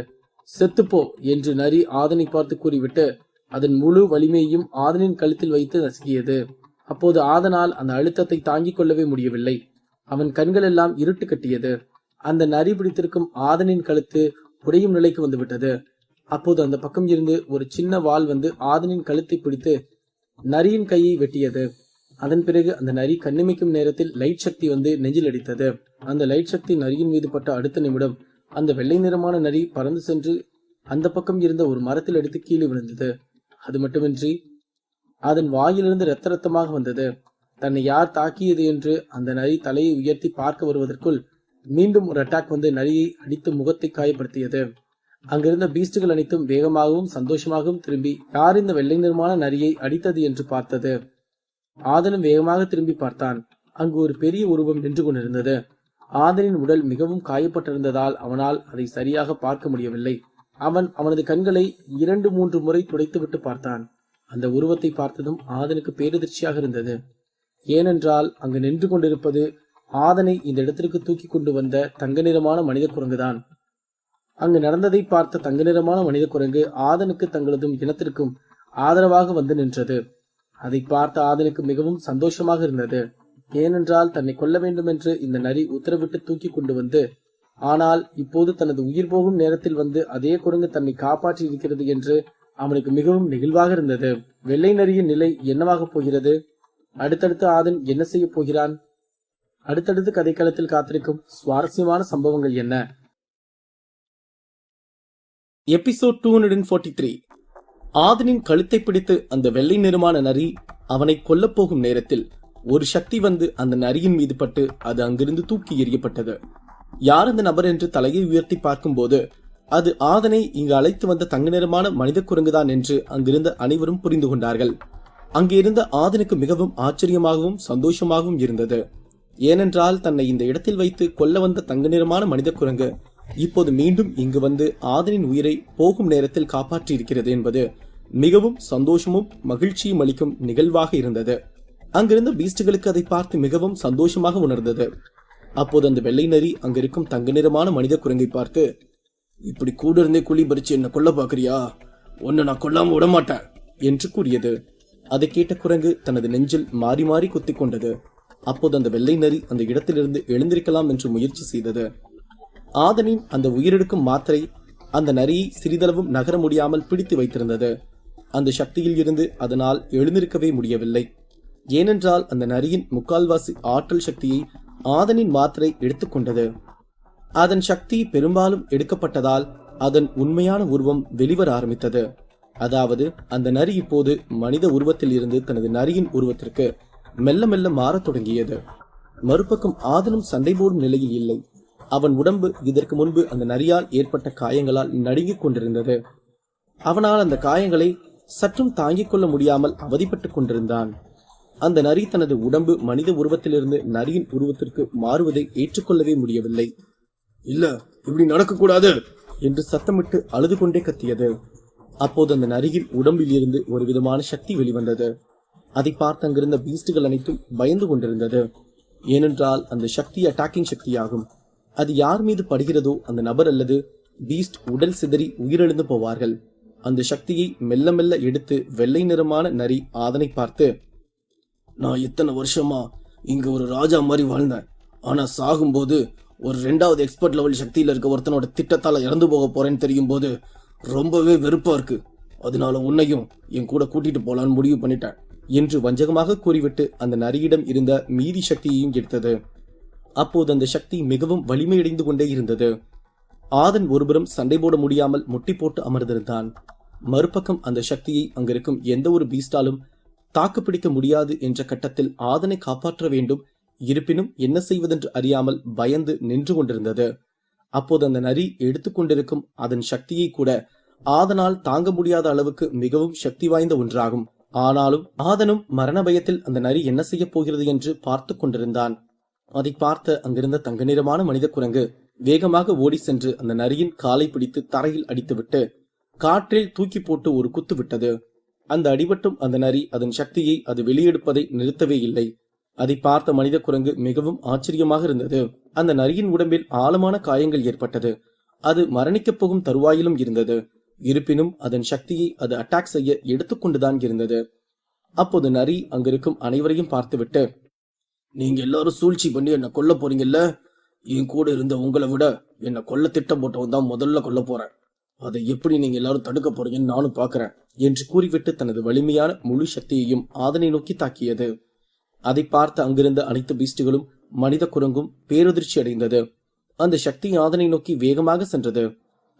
S1: செத்துப்போ என்று நரி ஆதனை பார்த்து கூறிவிட்டு அதன் முழு வலிமையையும் ஆதனின் கழுத்தில் வைத்து நசுக்கியது. அப்போது ஆதனால் அந்த அழுத்தத்தை தாங்கிக் கொள்ளவே முடியவில்லை. அவன் கண்கள் எல்லாம் இருட்டு கட்டியது. அந்த நரி பிடித்திருக்கும் ஆதனின் கழுத்து உடையும் நிலைக்கு வந்துவிட்டது. அப்போது அந்த பக்கம் இருந்து ஒரு சின்ன வாள் வந்து ஆதனின் கழுத்தை பிடித்து நரியின் கையை வெட்டியது. அதன் பிறகு அந்த நரி கண்ணிமைக்கும் நேரத்தில் லைட் சக்தி வந்து நெஞ்சில் அடித்தது. அந்த லைட் சக்தி நரியின் மீது பட்ட அடுத்த நிமிடம் அந்த வெள்ளை நிறமான நரி பறந்து சென்று அந்த பக்கம் இருந்த ஒரு மரத்தில் அடித்து கீழே விழுந்தது. அது மட்டுமின்றி அதன் வாயிலிருந்து ரத்த ரத்தமாக வந்தது. தன்னை யார் தாக்கியது என்று அந்த நரி தலையை உயர்த்தி பார்க்க வருவதற்குள் மீண்டும் ஒரு அட்டாக் வந்து நரியை அடித்து முகத்தை காயப்படுத்தியது. அங்கிருந்த பீஸ்டுகள் அனைத்தும் வேகமாகவும் சந்தோஷமாகவும் திரும்பி யார் இந்த வெள்ளை நிறமான நரியை அடித்தது என்று பார்த்தது. ஆதனும் வேகமாக திரும்பி பார்த்தான். அங்கு ஒரு பெரிய உருவம் நின்று கொண்டிருந்தது. ஆதனின் உடல் மிகவும் காயப்பட்டிருந்ததால் அவனால் அதை சரியாக பார்க்க முடியவில்லை. அவனது கண்களை 2-3 முறை துடைத்துவிட்டு பார்த்தான். அந்த உருவத்தை பார்த்ததும் ஆதனுக்கு பேரதிர்ச்சியாக இருந்தது. ஏனென்றால் அங்கு நின்று கொண்டிருப்பது ஆதனை இந்த இடத்திற்கு தூக்கி கொண்டு வந்த தங்க நிறமான மனித குரங்குதான். அங்கு நடந்ததை பார்த்த தங்க நிறமான மனித குரங்கு ஆதனுக்கு தங்களதும் இனத்திற்கும் ஆதரவாக வந்து நின்றது. அதை பார்த்த ஆதனுக்கு மிகவும் சந்தோஷமாக இருந்தது. ஏனென்றால் தன்னை கொல்ல வேண்டும் என்று இந்த நரி உத்தரவிட்டு தூக்கி கொண்டு வந்து, ஆனால் இப்போது தனது உயிர் போகும் நேரத்தில் வந்து அதே குரங்கு தன்னை காப்பாற்றி இருக்கிறது என்று அவனுக்கு மிகவும் நெகிழ்வாக இருந்தது. வெள்ளை நரியின் நிலை என்னவாக போகிறது? அடுத்தடுத்து ஆதன் என்ன செய்ய போகிறான்? அடுத்தடுத்து கதைக்களத்தில் காத்திருக்கும் சுவாரஸ்யமான சம்பவங்கள் என்ன? எபிசோட் 243. ஆதனின் கழுத்தை பிடித்து அந்த வெள்ளை நிறமான நரி அவனை கொல்லப் போகும் நேரத்தில் ஒரு சக்தி வந்து அந்த நரியின் மீது பட்டு அது அங்கிருந்து தூக்கி எறியப்பட்டது. யார் அந்த நபர் என்று தலையை உயர்த்தி பார்க்கும்போது அது ஆதனை இங்கு அழைத்து வந்த தங்க நிறமான மனித குரங்குதான் என்று அங்கிருந்த அனைவரும் புரிந்து கொண்டார்கள். அங்கு இருந்த ஆதனுக்கு மிகவும் ஆச்சரியமாகவும் சந்தோஷமாகவும் இருந்தது. ஏனென்றால் தன்னை இந்த இடத்தில் வைத்து கொல்ல வந்த தங்க நிறமான மனித குரங்கு இப்போது மீண்டும் இங்கு வந்து ஆதனின் உயிரை போகும் நேரத்தில் காப்பாற்றி இருக்கிறது என்பது மிகவும் சந்தோஷமும் மகிழ்ச்சியும் அளிக்கும் நிகழ்வாக இருந்தது. அங்கிருந்த பீஸ்டுகளுக்கு அதை பார்த்து மிகவும் சந்தோஷமாக உணர்ந்தது. அப்போது அந்த வெள்ளை நரி அங்கிருக்கும் தங்க நிறமான மனித குரங்கை பார்த்து, இப்படி கூட இருந்தே குழி பறிச்சு என்ன கொல்ல பாக்குறியா? ஒன்னு நான் கொல்லாம விட மாட்டேன் என்று கூறியது. அதை கேட்ட குரங்கு தனது நெஞ்சில் மாறி மாறி குத்தி கொண்டது. அப்போது அந்த வெள்ளை நரி அந்த இடத்திலிருந்து எழுந்திருக்கலாம் என்று முயற்சி செய்தது. ஆதனின் அந்த உயிரெடுக்கும் மாத்திரை அந்த நரியை சிறிதளவும் நகர முடியாமல் பிடித்து வைத்திருந்தது. அந்த சக்தியில் இருந்து அதனால் எழுந்திருக்கவே முடியவில்லை. ஏனென்றால் அந்த நரியின் முக்கால்வாசி ஆற்றல் சக்தியை ஆதனின் மாத்திரை எடுத்துக்கொண்டது. அதன் சக்தி பெரும்பாலும் எடுக்கப்பட்டதால் அதன் உண்மையான உருவம் வெளிவர ஆரம்பித்தது. அதாவது அந்த நரி இப்போது மனித உருவத்தில் இருந்து தனது நரியின் உருவத்திற்கு மெல்ல மெல்ல மாறத் தொடங்கியது. மறுபக்கம் ஆதனும் சண்டை போடும் நிலையில் இல்லை. அவன் உடம்பு இதற்கு முன்பு அந்த நரியால் ஏற்பட்ட காயங்களால் நடுங்கிக் கொண்டிருந்தது. அவனால் அந்த காயங்களை சற்றும் தாங்கிக் கொள்ள முடியாமல் அவதிப்பட்டுக் கொண்டிருந்தான். அந்த நரி தனது உடம்பு மனித உருவத்திலிருந்து நரியின் உருவத்திற்கு மாறுவதை ஏற்றுக்கொள்ளவே முடியவில்லை. இல்ல, இப்படி நடக்கக்கூடாது என்று சத்தமிட்டு அழுது கொண்டே கத்தியது. அப்போது அந்த நரியின் உடம்பில் இருந்து ஒரு விதமான சக்தி வெளிவந்தது. அதை பார்த்து அங்கிருந்த பீஸ்டுகள் அனைத்தும் பயந்து கொண்டிருந்தது. ஏனென்றால் அந்த சக்தி அட்டாக்கிங் சக்தியாகும். அது யார் மீது படுகிறதோ அந்த நபர் அல்லது பீஸ்ட் உடல் சிதறி உயிரிழந்து போவார்கள். அந்த சக்தியை மெல்ல மெல்ல எடுத்து வெள்ளை நிறமான நரி ஆதனை பார்த்து, நான் இத்தனை வருஷமா இங்க ஒரு ராஜா மாதிரி வாழ்ந்தேன். ஆனா சாகும்போது ஒரு 2வது எக்ஸ்பர்ட் லெவல் சக்தியில இருக்க ஒருத்தனோட திட்டத்தால இறந்து போக போறேன்னு தெரியும் போது ரொம்பவே வெறுப்பா இருக்கு. அதனால உன்னையும் என் கூட கூட்டிட்டு போலான்னு முடிவு பண்ணிட்டேன் என்று வஞ்சகமாக கூறிவிட்டு அந்த நரியிடம் இருந்த மீதி சக்தியையும் எடுத்தது. அப்போது அந்த சக்தி மிகவும் வலிமையடைந்து கொண்டே இருந்தது. ஆதன் ஒருபுறம் சண்டை போட முடியாமல் முட்டி போட்டு அமர்ந்திருந்தான். மறுபக்கம் அந்த சக்தியை அங்கிருக்கும் எந்த ஒரு பீஸ்டாலும் தாக்குப்பிடிக்க முடியாது என்ற கட்டத்தில் ஆதனை காப்பாற்ற வேண்டும். இருப்பினும் என்ன செய்வதென்று அறியாமல் பயந்து நின்று கொண்டிருந்தது. அப்போது அந்த நரி எடுத்துக்கொண்டிருக்கும் அதன் சக்தியை கூட ஆதனால் தாங்க முடியாத அளவுக்கு மிகவும் சக்தி வாய்ந்த ஒன்றாகும். ஆனாலும் ஆதனும் மரண பயத்தில் அந்த நரி என்ன செய்ய போகிறது என்று பார்த்து கொண்டிருந்தான். அதை பார்த்த அங்கிருந்த தங்க நிறமான மனித குரங்கு வேகமாக ஓடி சென்று அந்த நரியின் காலை பிடித்து தரையில் அடித்துவிட்டு காற்றில் தூக்கி போட்டு ஒரு குத்து விட்டது. அந்த அடிபட்டும் அந்த நரி அதன் சக்தியை அது வெளியெடுப்பதை நிறுத்தவே இல்லை. அதை பார்த்த மனித குரங்கு மிகவும் ஆச்சரியமாக இருந்தது. அந்த நரியின் உடம்பில் ஆழமான காயங்கள் ஏற்பட்டது. அது மரணிக்கப் போகும் தருவாயிலும் இருந்தது. இருப்பினும் அதன் சக்தியை அது அட்டாக் செய்ய எடுத்துக்கொண்டுதான் இருந்தது. அப்போது நரி அங்கிருக்கும் அனைவரையும் பார்த்துவிட்டு, நீங்க எல்லாரும் சூழ்ச்சி பண்ணி என்ன கொல்ல போறீங்கல்ல, என் கூட இருந்த உங்களை விட என்ன கொல்ல திட்டம் போட்டவன் தான் முதல்ல கொல்ல போறேன். அதை எப்படி நீங்க எல்லாரும் தடுக்க போறீங்கன்னு நானும் பாக்குறேன் என்று கூறிவிட்டு தனது வலிமையான முழு சக்தியையும் ஆதனை நோக்கி தாக்கியது. அதை பார்த்த அங்கிருந்த அனைத்து பீஸ்டுகளும் மனித குரங்கும் பேரதிர்ச்சி அடைந்தது. அந்த சக்தி ஆதனை நோக்கி வேகமாக சென்றது.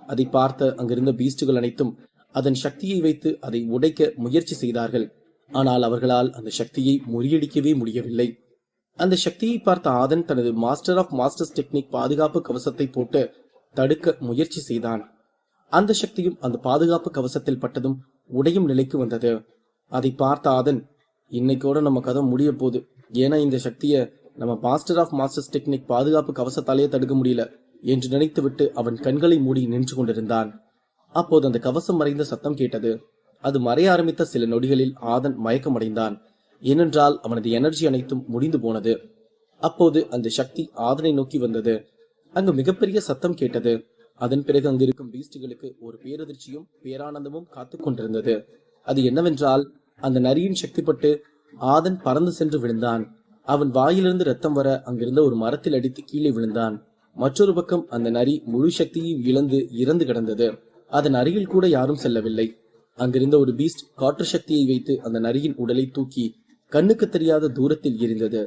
S1: அதை பார்த்த அங்கிருந்த பீஸ்டுகள் அனைத்தும் அதன் சக்தியை வைத்து அதை உடைக்க முயற்சி செய்தார்கள். ஆனால் அவர்களால் அந்த சக்தியை முறியடிக்கவே முடியவில்லை. அந்த சக்தியை பார்த்த ஆதன் தனது மாஸ்டர் ஆஃப் மாஸ்டர்ஸ் டெக்னிக் பாதுகாப்பு கவசத்தை போட்டு தடுக்க முயற்சி செய்தான். அந்த சக்தியும் அந்த பாதுகாப்பு கவசத்தில் பட்டதும் உடையும் நிலைக்கு வந்தது. அதை பார்த்த ஆதன், இன்னைக்கோட நம்ம கதை முடிய போகுது. ஏன்னா இந்த சக்தியை நம்ம மாஸ்டர் ஆஃப் மாஸ்டர்ஸ் டெக்னிக் பாதுகாப்பு கவசத்தாலேயே தடுக்க முடியல என்று நினைத்துவிட்டு அவன் கண்களை மூடி நின்று கொண்டிருந்தான். அப்போது அந்த கவசம் மறைந்த சத்தம் கேட்டது. அது மறைய ஆரம்பித்த சில நொடிகளில் ஆதன் மயக்கமடைந்தான். ஏனென்றால் அவனது எனர்ஜி அனைத்தும் முடிந்து போனது. அப்போது அந்த சக்தி ஆதனை நோக்கி வந்தது. அங்கு மிகப்பெரிய சத்தம் கேட்டது. அதன் பிறகு அங்கிருக்கும் பீஸ்டுகளுக்கு ஒரு பேரதிர்ச்சியும் பேரானந்தமும் காத்து கொண்டிருந்தது. அது என்னவென்றால், அந்த நரியின் சக்திப்பட்டு ஆதன் பறந்து சென்று விழுந்தான். அவன் வாயிலிருந்து ரத்தம் வர அங்கிருந்த ஒரு மரத்தில் அடித்து கீழே விழுந்தான். மற்றொரு பக்கம் அந்த நரி முழு சக்தியையும் இழந்து இறந்து கிடந்தது. அதன் அருகில் கூட யாரும் செல்லவில்லை. அங்கிருந்த ஒரு பீஸ்ட் காற்று சக்தியை வைத்து அந்த நரியின் உடலை தூக்கி கண்ணுக்கு தெரியாத தூரத்தில் எரிந்தது.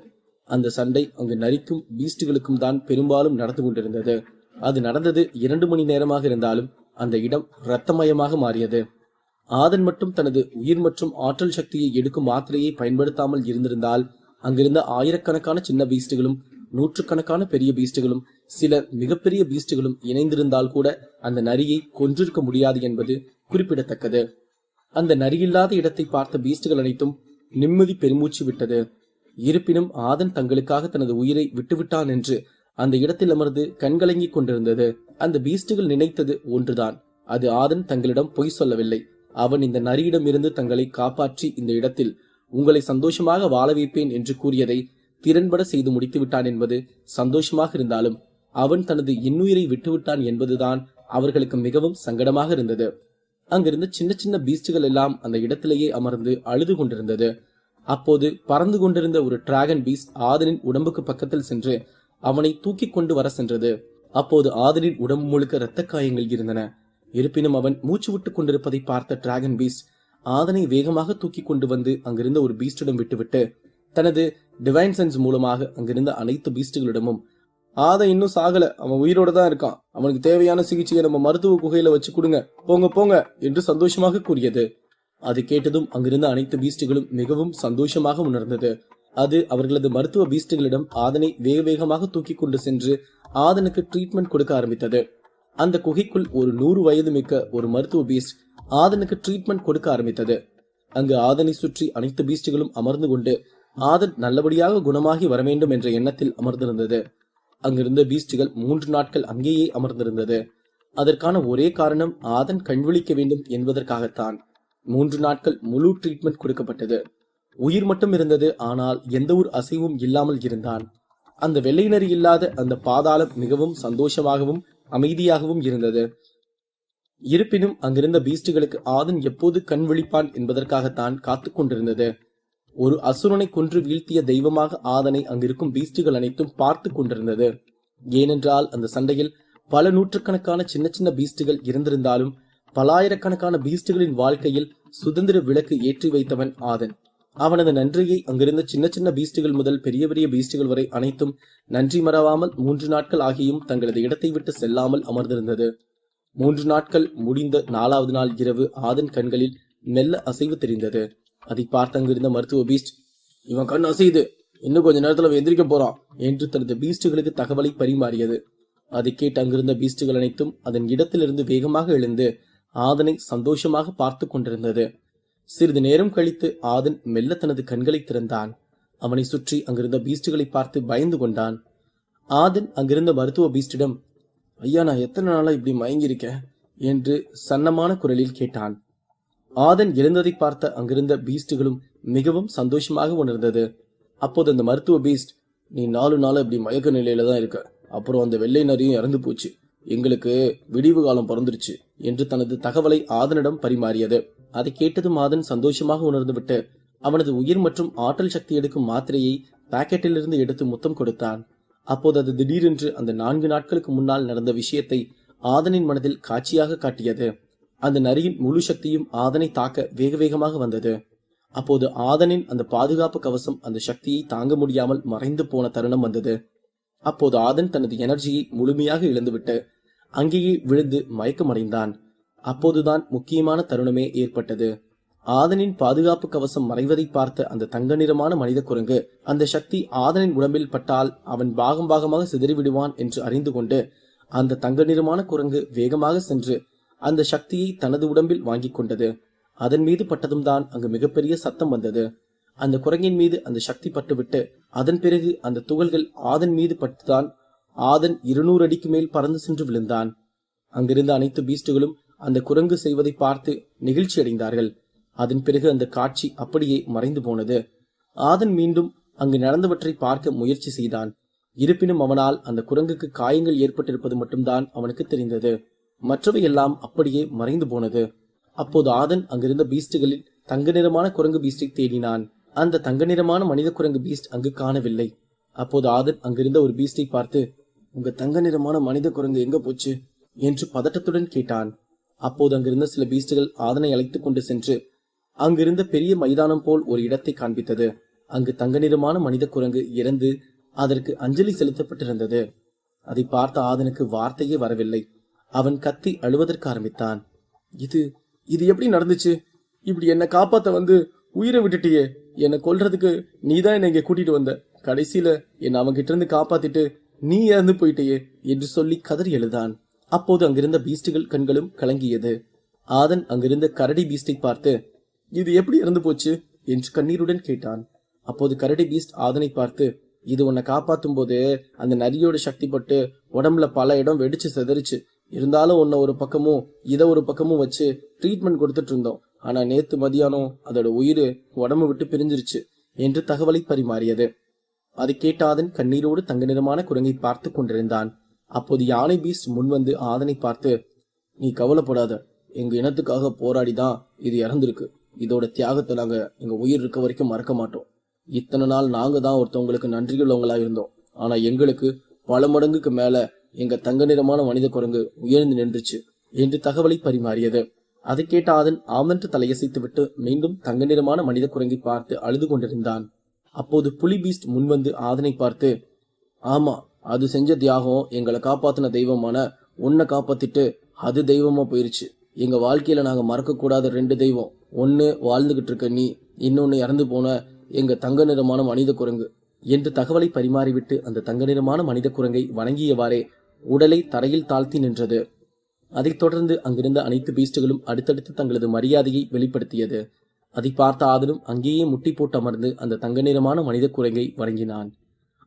S1: அந்த சண்டை அங்கு நரிக்கும் பீஸ்டுகளுக்கும் தான் பெரும்பாலும் நடந்து கொண்டிருந்தது. அது நடந்தது 2 மணி நேரமாக இருந்தாலும் அந்த இடம் இரத்தமயமாக மாறியது. ஆதன் மட்டும் தனது உயிர் மற்றும் ஆற்றல் சக்தியை எடுக்கும் மாத்திரையை பயன்படுத்தாமல் இருந்திருந்தால் அங்கிருந்த ஆயிரக்கணக்கான சின்ன பீஸ்டுகளும் நூற்றுக்கணக்கான பெரிய பீஸ்டுகளும் சில மிகப்பெரிய பீஸ்டுகளும் இணைந்திருந்தால் கூட அந்த நரியை கொன்றிருக்க முடியாது என்பது குறிப்பிடத்தக்கது. அந்த நரியில்லாத இடத்தை பார்த்த பீஸ்டுகள் அனைத்தும் நிம்மதி பெருமூச்சு விட்டது. இருப்பினும் ஆதன் தங்களுக்காக தனது உயிரை விட்டுவிட்டான் என்று அந்த இடத்தில் அமர்ந்து கண்கலங்கிக் கொண்டிருந்தது. அந்த பீஸ்டுகள் நினைத்தது ஒன்றுதான். அது ஆதன் தங்களிடம் பொய் சொல்லவில்லை. அவன் இந்த நரியிடம் இருந்து தங்களை காப்பாற்றி இந்த இடத்தில் உங்களை சந்தோஷமாக வாழ வைப்பேன் என்று கூறியதை திறன்பட செய்து முடித்து விட்டான் என்பது சந்தோஷமாக இருந்தாலும் அவன் தனது இன்னுயிரை விட்டுவிட்டான் என்பதுதான் அவர்களுக்கு மிகவும் சங்கடமாக இருந்தது. அங்கிருந்த சின்ன சின்ன பீஸ்டுகள் எல்லாம் அந்த இடத்திலேயே அமர்ந்து அழுது கொண்டிருந்தது. அப்போது பறந்து கொண்டிருந்த ஒரு டிராகன் பீஸ்ட் ஆதனின் உடம்புக்கு பக்கத்தில் சென்று அவனை தூக்கி கொண்டு வர சென்றது. அப்போது ஆதனின் உடம்பு முழுக்க இரத்த காயங்கள் இருந்தன. இருப்பினும் அவன் மூச்சு விட்டுக் கொண்டிருப்பதை பார்த்த டிராகன் பீஸ்ட் ஆதனை வேகமாக தூக்கி கொண்டு வந்து அங்கிருந்த ஒரு பீஸ்டிடம் விட்டுவிட்டு தனது டிவைன் சென்ஸ் மூலமாக அங்கிருந்த அனைத்து பீஸ்டுகளிடமும்
S2: ஆதன் இன்னும் சாகல, அவன் உயிரோட தான் இருக்கான். அவனுக்கு தேவையான சிகிச்சையை நம்ம மருத்துவ குகையில வச்சு கொடுங்க, போங்க போங்க என்று சந்தோஷமாக கூறியது. அது கேட்டதும் அங்கிருந்த அனைத்து பீஸ்டுகளும் மிகவும் சந்தோஷமாக உணர்ந்தது. அது அவர்களது மருத்துவ பீஸ்டுகளிடம் ஆதனை வேக வேகமாக தூக்கி கொண்டு சென்று ஆதனுக்கு ட்ரீட்மெண்ட் கொடுக்க ஆரம்பித்தது. அந்த குகைக்குள் ஒரு 100 வயது மிக்க ஒரு மருத்துவ பீஸ்ட் ஆதனுக்கு ட்ரீட்மெண்ட் கொடுக்க ஆரம்பித்தது. அங்கு ஆதனை சுற்றி அனைத்து பீஸ்டுகளும் அமர்ந்து கொண்டு ஆதன் நல்லபடியாக குணமாகி வர வேண்டும் என்ற எண்ணத்தில் அமர்ந்திருந்தது. அங்கிருந்த பீஸ்டுகள் 3 நாட்கள் அங்கேயே அமர்ந்திருந்தது. அதற்கான ஒரே காரணம் ஆதன் கண்விழிக்க வேண்டும் என்பதற்காகத்தான். 3 நாட்கள் முழு ட்ரீட்மெண்ட் கொடுக்கப்பட்டது. உயிர் மட்டும் இருந்தது, ஆனால் எந்த ஒரு அசைவும் இல்லாமல் இருந்தான். அந்த வெள்ளை நரி இல்லாத அந்த பாதாளம் மிகவும் சந்தோஷமாகவும் அமைதியாகவும் இருந்தது. இருப்பினும் அங்கிருந்த பீஸ்டுகளுக்கு ஆதன் எப்போது கண் விழிப்பான் என்பதற்காகத்தான் காத்து கொண்டிருந்தது. ஒரு அசுரனை கொன்று வீழ்த்திய தெய்வமாக ஆதனை அங்கிருக்கும் பீஸ்டுகள் அனைத்தும் பார்த்து கொண்டிருந்தது. ஏனென்றால் அந்த சண்டையில் பல நூற்றுக்கணக்கான சின்ன சின்ன பீஸ்டுகள் இருந்திருந்தாலும் பலாயிரக்கணக்கான பீஸ்டுகளின் வாழ்க்கையில் சுதந்திர விளக்கு ஏற்றி வைத்தவன் ஆதன். அவனது நன்றியை அங்கிருந்த சின்ன சின்ன பீஸ்டுகள் முதல் பெரிய பெரிய பீஸ்டுகள் வரை அனைத்தும் நன்றி மறவாமல் 3 நாட்கள் ஆகியும் தங்களது இடத்தை விட்டு செல்லாமல் அமர்ந்திருந்தது. 3 நாட்கள் முடிந்த 4வது நாள் இரவு ஆதன் கண்களில் மெல்ல அசைவு தெரிந்தது. அதை பார்த்து அங்கிருந்த மருத்துவ பீஸ்ட், இவன் கண் அசையுது, இன்னும் கொஞ்ச நேரத்துல எந்திரிக்க போறான் என்று தனது பீஸ்டுகளுக்கு தகவலை பரிமாறியது. அதை கேட்டு அங்கிருந்த பீஸ்டுகள் அனைத்தும் அதன் இடத்திலிருந்து வேகமாக எழுந்து ஆதனை சந்தோஷமாக பார்த்து கொண்டிருந்தது. சிறிது நேரம் கழித்து ஆதன் மெல்ல தனது கண்களை திறந்தான். அவனை சுற்றி அங்கிருந்த பீஸ்டுகளை பார்த்து பயந்து கொண்டான். ஆதன் அங்கிருந்த மருத்துவ பீஸ்டிடம், ஐயா, நான் எத்தனை நாளா இப்படி மயங்கியிருக்கேன் என்று சன்னமான குரலில் கேட்டான். ஆதன் எழுந்ததை பார்த்த அங்கிருந்த பீஸ்டுகளும் மிகவும் சந்தோஷமாக உணர்ந்தது. அப்போது அந்த மருத்துவ பீஸ்ட், நீ 4 நாளா இப்படி மயக்க நிலையில தான் இருக்க, அப்புறம் அந்த வெள்ளை நரியும் இறந்து போச்சு, எங்களுக்கு விடிவு காலம் பிறந்துருச்சு என்று தனது தகவலை ஆதனிடம் பரிமாறியது. அதை கேட்டதும் ஆதன் சந்தோஷமாக உணர்ந்துவிட்டு அவனது உயிர் மற்றும் ஆற்றல் சக்தி எடுக்கும் மாத்திரையை பாக்கெட்டிலிருந்து எடுத்து முத்தம் கொடுத்தான். அப்போது அது திடீரென்று அந்த 4 நாட்களுக்கு முன்னால் நடந்த விஷயத்தை ஆதனின் மனதில் காட்சியாக காட்டியது. அந்த நரியின் முழு சக்தியும் ஆதனை தாக்க வேக வேகமாக வந்தது. அப்போது ஆதனின் அந்த பாதுகாப்பு கவசம் அந்த சக்தியை தாங்க முடியாமல் மறைந்து போன தருணம் வந்தது. அப்போது ஆதன் தனது எனர்ஜியை முழுமையாக இழந்துவிட்டு அங்கேயே விழுந்து மயக்கமடைந்தான். அப்போதுதான் முக்கியமான தருணமே ஏற்பட்டது. ஆதனின் பாதுகாப்பு கவசம் மறைவதை பார்த்த அந்த தங்க நிறமான மனித குரங்கு அந்த சக்தி ஆதனின் உடம்பில் பட்டால் அவன் பாகம் பாகமாக சிதறிவிடுவான் என்று அறிந்து கொண்டு அந்த தங்க நிறமான குரங்கு வேகமாக சென்று அந்த சக்தியை தனது உடம்பில் வாங்கி கொண்டது. அதன் மீது பட்டதும் தான் அங்கு மிகப்பெரிய சத்தம் வந்தது. அந்த குரங்கின் மீது அந்த சக்தி பட்டுவிட்டு அதன் பிறகு அந்த துகள்கள் ஆதன் மீது பட்டுதான் ஆதன் 200 அடிக்கு மேல் பறந்து சென்று விழுந்தான். அங்கிருந்த அனைத்து பீஸ்டுகளும் அந்த குரங்கு செய்வதை பார்த்து நெகிழ்ச்சி அடைந்தார்கள். அதன் பிறகு அந்த காட்சி அப்படியே மறைந்து போனது. ஆதன் மீண்டும் அங்கு நடந்தவற்றை பார்க்க முயற்சி செய்தான். இருப்பினும் அவனால் அந்த குரங்குக்கு காயங்கள் ஏற்பட்டிருப்பது மட்டும்தான் அவனுக்கு தெரிந்தது. மற்றவை எல்லாம் அப்படியே மறைந்து போனது. அப்போது ஆதன் அங்கிருந்த பீஸ்டுகளில் தங்க நிறமான குரங்கு பீஸ்டை தேடினான். அந்த தங்க நிறமான மனித குரங்கு பீஸ்ட் அங்கு காணவில்லை. அப்போது ஆதன் அங்கிருந்த ஒரு பீஸ்டை பார்த்து, உங்க தங்க நிறமான மனித குரங்கு எங்க போச்சு என்று பதட்டத்துடன் கேட்டான். அப்போது அங்கிருந்த சில பீஸ்டுகள் ஆதனை அழைத்துக் கொண்டு சென்று அங்கிருந்த பெரிய மைதானம் போல் ஒரு இடத்தை காண்பித்தது. அங்கு தங்க நிறமான மனித குரங்கு இறந்து அதற்கு அஞ்சலி செலுத்தப்பட்டிருந்தது. அதை பார்த்த ஆதனுக்கு வார்த்தையே வரவில்லை. அவன் கத்தி அழுவதற்கு ஆரம்பித்தான். இது இது எப்படி நடந்துச்சு? இப்படி என்னை காப்பாத்த வந்து உயிரை விட்டுட்டியே, என்னை கொல்றதுக்கு நீதான் என்னை இங்க கூட்டிட்டு வந்த, கடைசியில என்னை அவன்கிட்ட இருந்து காப்பாத்திட்டு நீ இறந்து போயிட்டேயே என்று சொல்லி கதறி எழுதான். அப்போது அங்கிருந்த பீஸ்டுகள் கண்களும் கலங்கியது. ஆதன் அங்கிருந்த கரடி பீஸ்டை பார்த்து, இது எப்படி இறந்து போச்சு என்று கண்ணீருடன் கேட்டான். அப்போது கரடி பீஸ்ட் ஆதனை பார்த்து, இது உன்னை காப்பாத்தும் போது அந்த நரியோட சக்தி பட்டு உடம்புல பல இடம் வெடிச்சு செதறிச்சு. இருந்தாலும் உன்னை ஒரு பக்கமும் இதை ஒரு பக்கமும் வச்சு ட்ரீட்மெண்ட் கொடுத்துட்டு இருந்தோம். ஆனா நேத்து மதியானம் அதோட உயிர் உடம்பு விட்டு பிரிஞ்சிருச்சு என்று தகவலை பரிமாறியது. அதை கேட்ட ஆதன் கண்ணீரோடு தங்க நிறமான குரங்கை பார்த்து கொண்டிருந்தான். அப்போது யானை பீஸ்ட் முன்வந்து ஆதனை பார்த்து, நீ கவலைப்படாத, எங்க இனத்துக்காக போராடிதான் இது இறந்திருக்கு. இதோட தியாகத்தை நாங்க எங்க உயிர் இருக்க வரைக்கும் மறக்க மாட்டோம். இத்தனை நாள் நாங்க தான் ஒருத்தவங்களுக்கு நன்றியுள்ளவங்களா இருந்தோம். ஆனா எங்களுக்கு பல மடங்குக்கு மேல எங்க தங்க நிறமான மனித குரங்கு உயர்ந்து நின்றுச்சு என்று தகவலை பரிமாறியது. அதை கேட்ட ஆதன் ஆமென்று தலையசைத்து விட்டு மீண்டும் தங்க நிறமான மனித குரங்கை பார்த்து அழுது கொண்டிருந்தான். அப்போது புலி பீஸ்ட் முன்வந்து ஆதனை பார்த்து, ஆமா, அது செஞ்ச தியாகம் எங்களை காப்பாத்தின தெய்வமான உன்னை காப்பாத்திட்டு அது தெய்வமா போயிருச்சு. எங்க வாழ்க்கையில நாங்க மறக்க கூடாத 2 தெய்வம், ஒன்னு வாழ்ந்துகிட்டு இருக்க நீ, இன்னொன்னு இறந்து போன எங்க தங்க நிறமான மனித குரங்கு என்று தகவலை பரிமாறிவிட்டு அந்த தங்க நிறமான மனித குரங்கை வணங்கியவாறே உடலை தரையில் தாழ்த்தி நின்றது. அதைத் தொடர்ந்து அங்கிருந்த அனைத்து பீஸ்டுகளும் அடுத்தடுத்து தங்களது மரியாதையை வெளிப்படுத்தியது. அதை பார்த்த ஆதனும் அங்கேயே முட்டி போட்டு அமர்ந்து அந்த தங்க நிறமான மனித குரங்கை வணங்கினான்.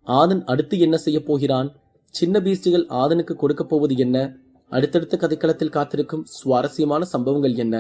S2: ஆதன் அடுத்து என்ன செய்ய போகிறான்? சின்ன பீஸ்டுகள் ஆதனுக்கு கொடுக்க போவது என்ன? அடுத்தடுத்த கதைக்களத்தில் காத்திருக்கும் சுவாரஸ்யமான சம்பவங்கள் என்ன?